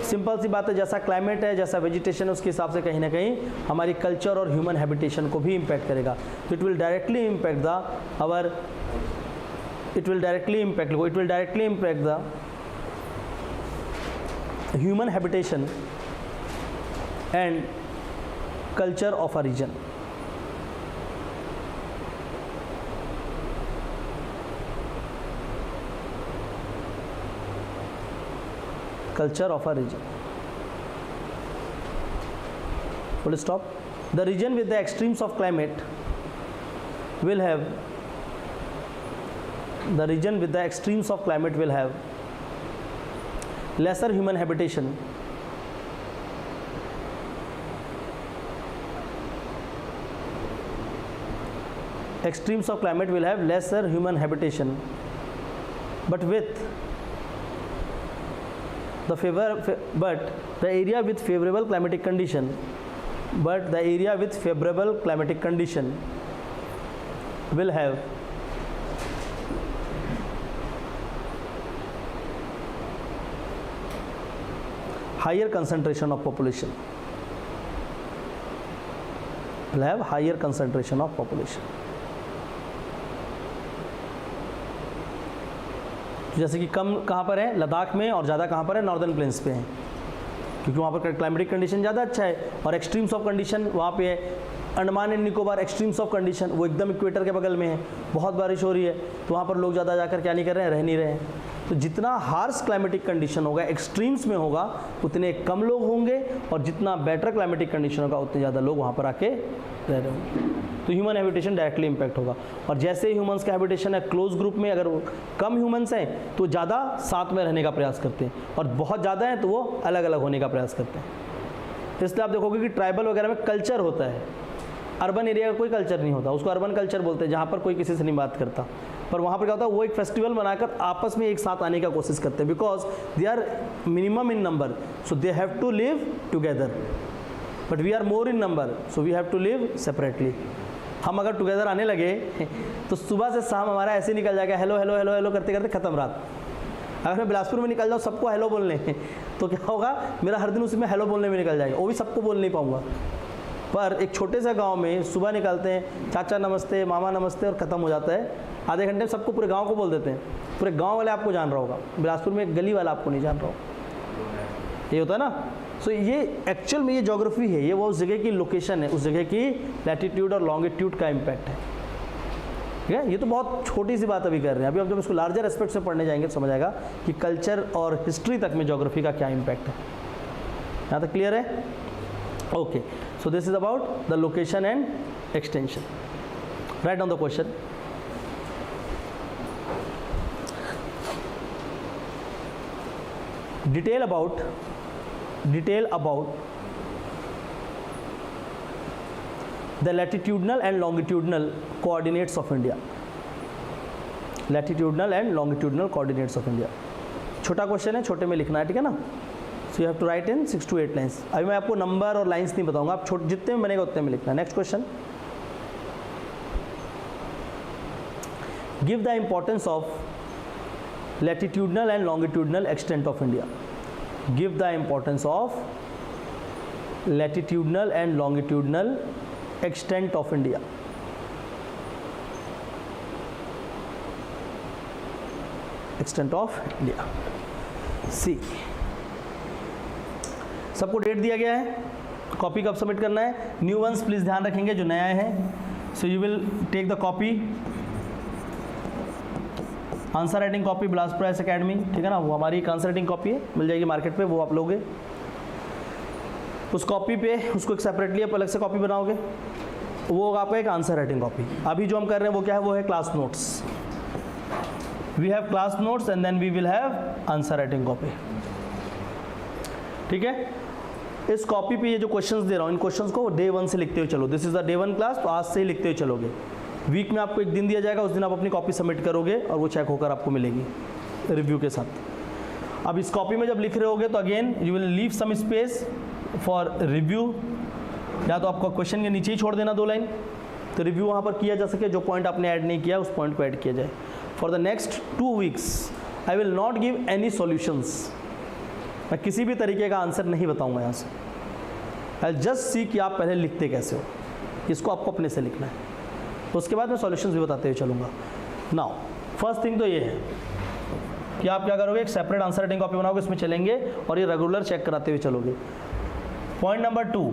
सिंपल सी बात है, जैसा क्लाइमेट है, जैसा वेजिटेशन है, उसके हिसाब से कहीं ना कहीं हमारी कल्चर और ह्यूमन हैबिटेशन को भी इम्पैक्ट करेगा। तो it will directly impact the human habitation and culture of a region। Culture of a region। Full stop। The region with the extremes of climate will have lesser human habitation extremes of climate will have lesser human habitation, but the area with favorable climatic condition will have higher concentration of population, जैसे कि कम कहाँ पर है, लद्दाख में, और ज़्यादा कहाँ पर है, नॉर्दर्न प्लेन्स पे है, क्योंकि वहाँ पर क्लाइमेटिक कंडीशन ज़्यादा अच्छा है। और एक्सट्रीम्स ऑफ कंडीशन वहाँ पे है, Andaman and Nicobar extremes of condition, वो एकदम इक्वेटर के बगल में है, बहुत बारिश हो रही है, तो वहाँ पर लोग ज़्यादा जाकर क्या नहीं कर रहे हैं, रह नहीं रहे हैं। तो जितना हार्श क्लाइमेटिक कंडीशन होगा, एक्सट्रीम्स में होगा, उतने कम लोग होंगे, और जितना बेटर क्लाइमेटिक कंडीशन होगा उतने ज़्यादा लोग वहाँ पर आके रह रहे होंगे। तो ह्यूमन हैबिटेशन डायरेक्टली इम्पैक्ट होगा। और जैसे ह्यूमंस का हैबिटेशन है क्लोज ग्रुप में, अगर वो कम ह्यूमंस हैं तो ज़्यादा साथ में रहने का प्रयास करते हैं, और बहुत ज़्यादा हैं तो वो अलग अलग होने का प्रयास करते हैं। इसलिए आप देखोगे कि ट्राइबल वगैरह में कल्चर होता है, अर्बन एरिया का कोई कल्चर नहीं होता, उसको अर्बन कल्चर बोलते हैं, जहाँ पर कोई किसी से नहीं बात करता। पर वहाँ पर क्या होता है, वो एक फेस्टिवल बनाकर आपस में एक साथ आने का कोशिश करते हैं, because they are minimum in number, so they have to live together, but we are more in number, so we have to live separately. हम अगर टुगेदर आने लगे तो सुबह से शाम हमारा ऐसे निकल जाएगा, हेलो हेलो हेलो हेलो करते करते ख़त्म रात। अगर मैं बिलासपुर में निकल जाऊँ सबको हेलो बोलने तो क्या होगा, मेरा हर दिन उसी में हेलो बोलने में निकल जाएगा, वो भी सबको बोल नहीं पाऊँगा। पर एक छोटे से गांव में सुबह निकलते हैं, चाचा नमस्ते, मामा नमस्ते, और ख़त्म हो जाता है। आधे घंटे में सबको पूरे गांव को बोल देते हैं, पूरे गांव वाले आपको जान रहा होगा, बिलासपुर में एक गली वाला आपको नहीं जान रहा होगा। ये होता है ना। सो ये एक्चुअल में ये ज्योग्राफी है, ये वो उस जगह की लोकेशन है, उस जगह की लैटिट्यूड और लॉन्गिट्यूड का इम्पैक्ट है। ठीक है, ये तो बहुत छोटी सी बात अभी कर रहे हैं। अभी आप जब इसको लार्जर एस्पेक्ट से पढ़ने जाएंगे तो समझ आएगा कि कल्चर और हिस्ट्री तक में ज्योग्राफी का क्या इम्पैक्ट है। यहाँ तक क्लियर है? Okay, so this is about the location and extension. Write down the question. Detail about the latitudinal and longitudinal coordinates of India. छोटा क्वेश्चन है, छोटे में लिखना है, ठीक है ना। So you have to write in 6 to 8 lines. अभी मैं आपको नंबर और लाइन्स नहीं बताऊंगा, आप जितने में बनेगा उतने में लिखना है। Next question, give the importance of latitudinal and longitudinal extent of India. Give the importance of latitudinal and longitudinal extent of India. Extent of India. C. सबको डेट दिया गया है, कॉपी कब सबमिट करना है। न्यू वंस प्लीज़ ध्यान रखेंगे जो नया है। So you will take the copy, answer writing copy Bilaspur S Academy, ठीक है ना, वो हमारी एक आंसर राइटिंग कॉपी है, मिल जाएगी मार्केट पे, वो आप लोगे। उस कॉपी पे उसको एक सेपरेटली आप अलग से कॉपी बनाओगे, वो होगा आपका एक आंसर राइटिंग कॉपी। अभी जो हम कर रहे हैं वो क्या है, वो है class notes. We have class notes and then we will have answer writing copy. ठीक है, इस कॉपी पे ये जो क्वेश्चंस दे रहा हूँ, इन क्वेश्चंस को डे 1 से लिखते हुए चलो। This is the day 1 class, तो आज से ही लिखते हुए चलोगे। वीक में आपको एक दिन दिया जाएगा, उस दिन आप अपनी कॉपी सबमिट करोगे और वो चेक होकर आपको मिलेगी रिव्यू के साथ। अब इस कॉपी में जब लिख रहे होगे तो again you will leave some space for review, या तो आपको क्वेश्चन के नीचे ही छोड़ देना 2 लाइन, तो रिव्यू वहाँ पर किया जा सके, जो पॉइंट आपने ऐड नहीं किया उस पॉइंट को ऐड किया जाए। For the next 2 weeks I will not give any solutions, मैं किसी भी तरीके का आंसर नहीं बताऊंगा यहाँ से। आई जस्ट सी कि आप पहले लिखते कैसे हो, इसको आपको अपने से लिखना है, उसके बाद मैं सॉल्यूशंस भी बताते हुए चलूँगा। नाउ फर्स्ट थिंग तो ये है कि आप क्या करोगे, एक सेपरेट आंसर राइटिंग कॉपी बनाओगे, इसमें चलेंगे और ये रेगुलर चेक कराते हुए चलोगे। Point number 2,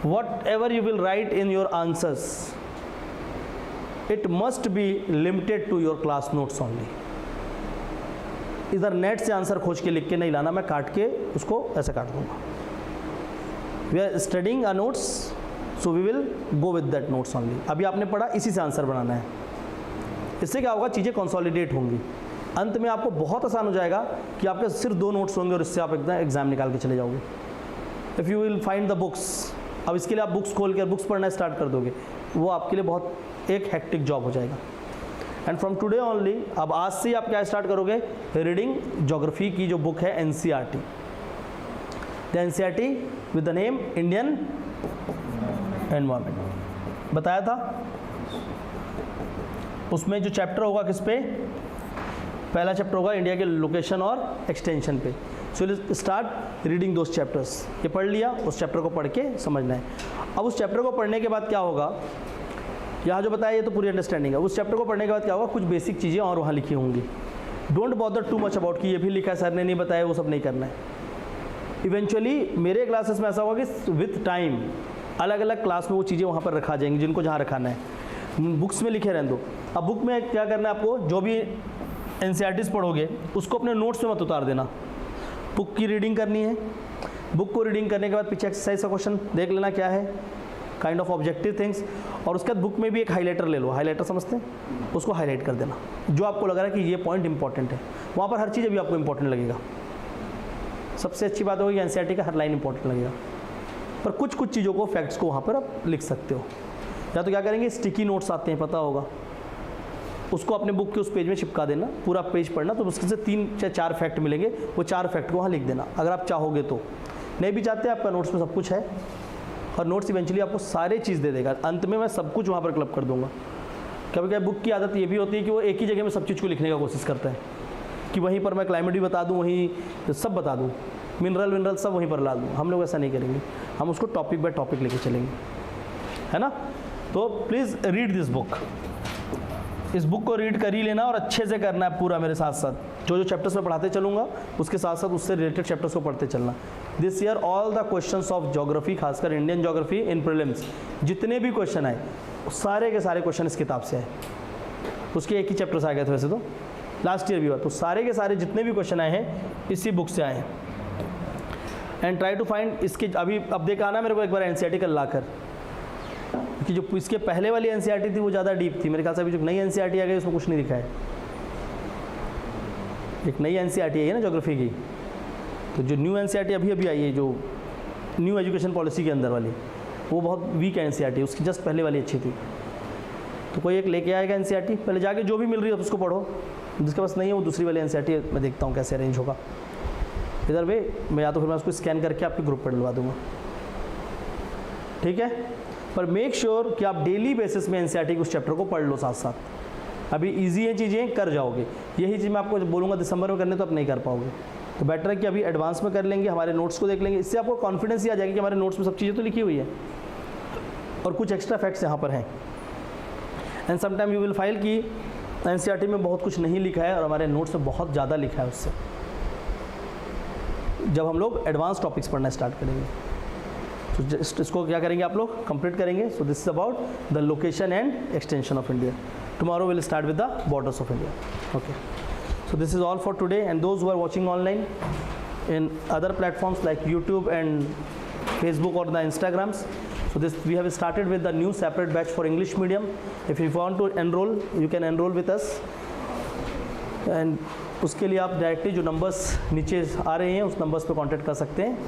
whatever you will write in your answers it must be limited to your class notes only. इधर नेट से आंसर खोज के लिख के नहीं लाना, मैं काट के उसको ऐसे काट दूंगा। We are studying a notes, so we will go with that notes only. अभी आपने पढ़ा, इसी से आंसर बनाना है। इससे क्या होगा, चीज़ें कंसोलिडेट होंगी, अंत में आपको बहुत आसान हो जाएगा कि आपके सिर्फ 2 नोट्स होंगे और इससे आप एकदम एग्जाम निकाल के चले जाओगे। If you will find the books, अब इसके लिए आप बुक्स खोल कर बुक्स पढ़ना स्टार्ट कर दोगे, वो आपके लिए बहुत एक हेक्टिक जॉब हो जाएगा। एंड फ्रॉम टुडे ओनली, अब आज से ही आप क्या स्टार्ट करोगे, रीडिंग ज्योग्राफी की जो बुक है NCERT, the NCERT with the name Indian environment बताया था। उसमें जो चैप्टर होगा किस पे, पहला चैप्टर होगा इंडिया के लोकेशन और एक्सटेंशन पे। सो स्टार्ट रीडिंग दोस चैप्टर्स। ये पढ़ लिया, उस चैप्टर को पढ़ के समझना है। अब उस चैप्टर को पढ़ने के बाद क्या होगा, यहाँ जो बताया ये तो पूरी अंडरस्टैंडिंग है। उस चैप्टर को पढ़ने के बाद क्या होगा, कुछ बेसिक चीज़ें और वहाँ लिखी होंगी। Don't bother too much about कि ये भी लिखा है सर ने नहीं बताया, वो सब नहीं करना है। इवेंचुअली मेरे क्लासेस में ऐसा होगा कि विथ टाइम अलग अलग क्लास में वो चीज़ें वहाँ पर रखा जाएंगी जिनको जहाँ रखाना है। बुक्स में लिखे रहने दो। अब बुक में क्या करना है आपको, जो भी एनसीईआरटीज़ पढ़ोगे उसको अपने नोट्स में मत उतार देना। बुक की रीडिंग करनी है, बुक को रीडिंग करने के बाद पीछे एक्सरसाइज का क्वेश्चन देख लेना क्या है, काइंड ऑफ ऑब्जेक्टिव थिंग्स, और उसके बाद बुक में भी एक हाइलाइटर ले लो। हाइलाइटर समझते हैं, उसको हाईलाइट कर देना जो आपको लग रहा है कि ये पॉइंट इंपॉर्टेंट है। वहाँ पर हर चीज़ अभी आपको इंपॉर्टेंट लगेगा। सबसे अच्छी बात होगी एनसीईआरटी का हर लाइन इंपॉर्टेंट लगेगा, पर कुछ कुछ चीज़ों को, फैक्ट्स को वहाँ पर आप लिख सकते हो। या तो क्या करेंगे, स्टिकी नोट्स आते हैं, पता होगा, उसको अपने बुक के उस पेज में चिपका देना, पूरा पेज पढ़ना, तो उसके से 3 या 4 फैक्ट मिलेंगे, वो 4 फैक्ट को वहाँ लिख देना अगर आप चाहोगे तो। नहीं भी चाहते, आपका नोट्स में सब कुछ है, और नोट्स इवेंचुअली आपको सारी चीज़ दे देगा। अंत में मैं सब कुछ वहाँ पर क्लब कर दूंगा। कभी कभी बुक की आदत ये भी होती है कि वो एक ही जगह में सब चीज़ को लिखने का कोशिश करता है कि वहीं पर मैं क्लाइमेट भी बता दूँ, वहीं सब बता दूँ, मिनरल सब वहीं पर ला दूँ। हम लोग ऐसा नहीं करेंगे, हम उसको टॉपिक बाय टॉपिक लेके चलेंगे, है ना। तो प्लीज़ रीड दिस बुक, इस बुक को रीड कर ही लेना और अच्छे से करना है पूरा मेरे साथ साथ। जो जो चैप्टर्स मैं पढ़ाते चलूँगा उसके साथ साथ उससे रिलेटेड चैप्टर्स को पढ़ते चलना। This year all the questions of geography, खासकर इंडियन ज्योग्राफी इन प्रीलिम्स, जितने भी क्वेश्चन आए सारे के सारे क्वेश्चन इस किताब से आए। उसके एक ही चैप्टर से आ गए थे वैसे तो, लास्ट ईयर भी हुआ, तो सारे के सारे जितने भी क्वेश्चन आए हैं इसी बुक से आए हैं। एंड ट्राई टू फाइंड इसके, अभी अब देखा ना मेरे को एक बार एनसीईआरटी कल लाकर, कि जो इसके पहले वाली एनसीईआरटी थी वो ज़्यादा डीप थी। मेरे ख्याल से अभी जो नई एनसीईआरटी आ गई उसमें कुछ नहीं लिखा है। एक नई एनसीईआरटी आई है ना ज्योग्राफी की, तो जो न्यू एनसीईआरटी अभी अभी आई है, जो न्यू एजुकेशन पॉलिसी के अंदर वाली, वो बहुत वीक एनसीईआरटी, उसकी जस्ट पहले वाली अच्छी थी। तो कोई एक लेके आएगा एनसीईआरटी, पहले जाके जो भी मिल रही है उसको पढ़ो, जिसके पास नहीं है वो दूसरी वाली एनसीईआरटी मैं देखता हूँ कैसे अरेंज होगा इधर वे, मैं या तो फिर मैं उसको स्कैन करके आपके ग्रुप पर डलवा दूँगा, ठीक है। पर मेक श्योर कि आप डेली बेसिस में एनसीईआरटी के उस चैप्टर को पढ़ लो साथ साथ। अभी इजी है चीज़ें, कर जाओगे। यही चीज़ मैं आपको बोलूँगा दिसंबर में करने, तो आप नहीं कर पाओगे। तो बेटर है कि अभी एडवांस में कर लेंगे, हमारे नोट्स को देख लेंगे, इससे आपको कॉन्फिडेंस ही आ जाएगा कि हमारे नोट्स में सब चीज़ें तो लिखी हुई है और कुछ एक्स्ट्रा फैक्ट्स यहाँ पर हैं। And sometime you will file कि एनसीईआरटी में बहुत कुछ नहीं लिखा है और हमारे नोट्स में बहुत ज़्यादा लिखा है उससे, जब हम लोग एडवांस टॉपिक्स पढ़ना स्टार्ट करेंगे। तो इसको क्या करेंगे आप लोग, कंप्लीट करेंगे। सो this is about the location and extension of India. Tomorrow will start with the borders of India. Okay, so this is all for today, and those who are watching online in other platforms like YouTube and Facebook or the Instagrams, So this we have started with the new separate batch for English medium. If you want to enroll, you can enroll with us. And उसके लिए आप डायरेक्टली जो नंबर्स नीचे आ रहे हैं उस नंबर्स पे कांटेक्ट कर सकते हैं.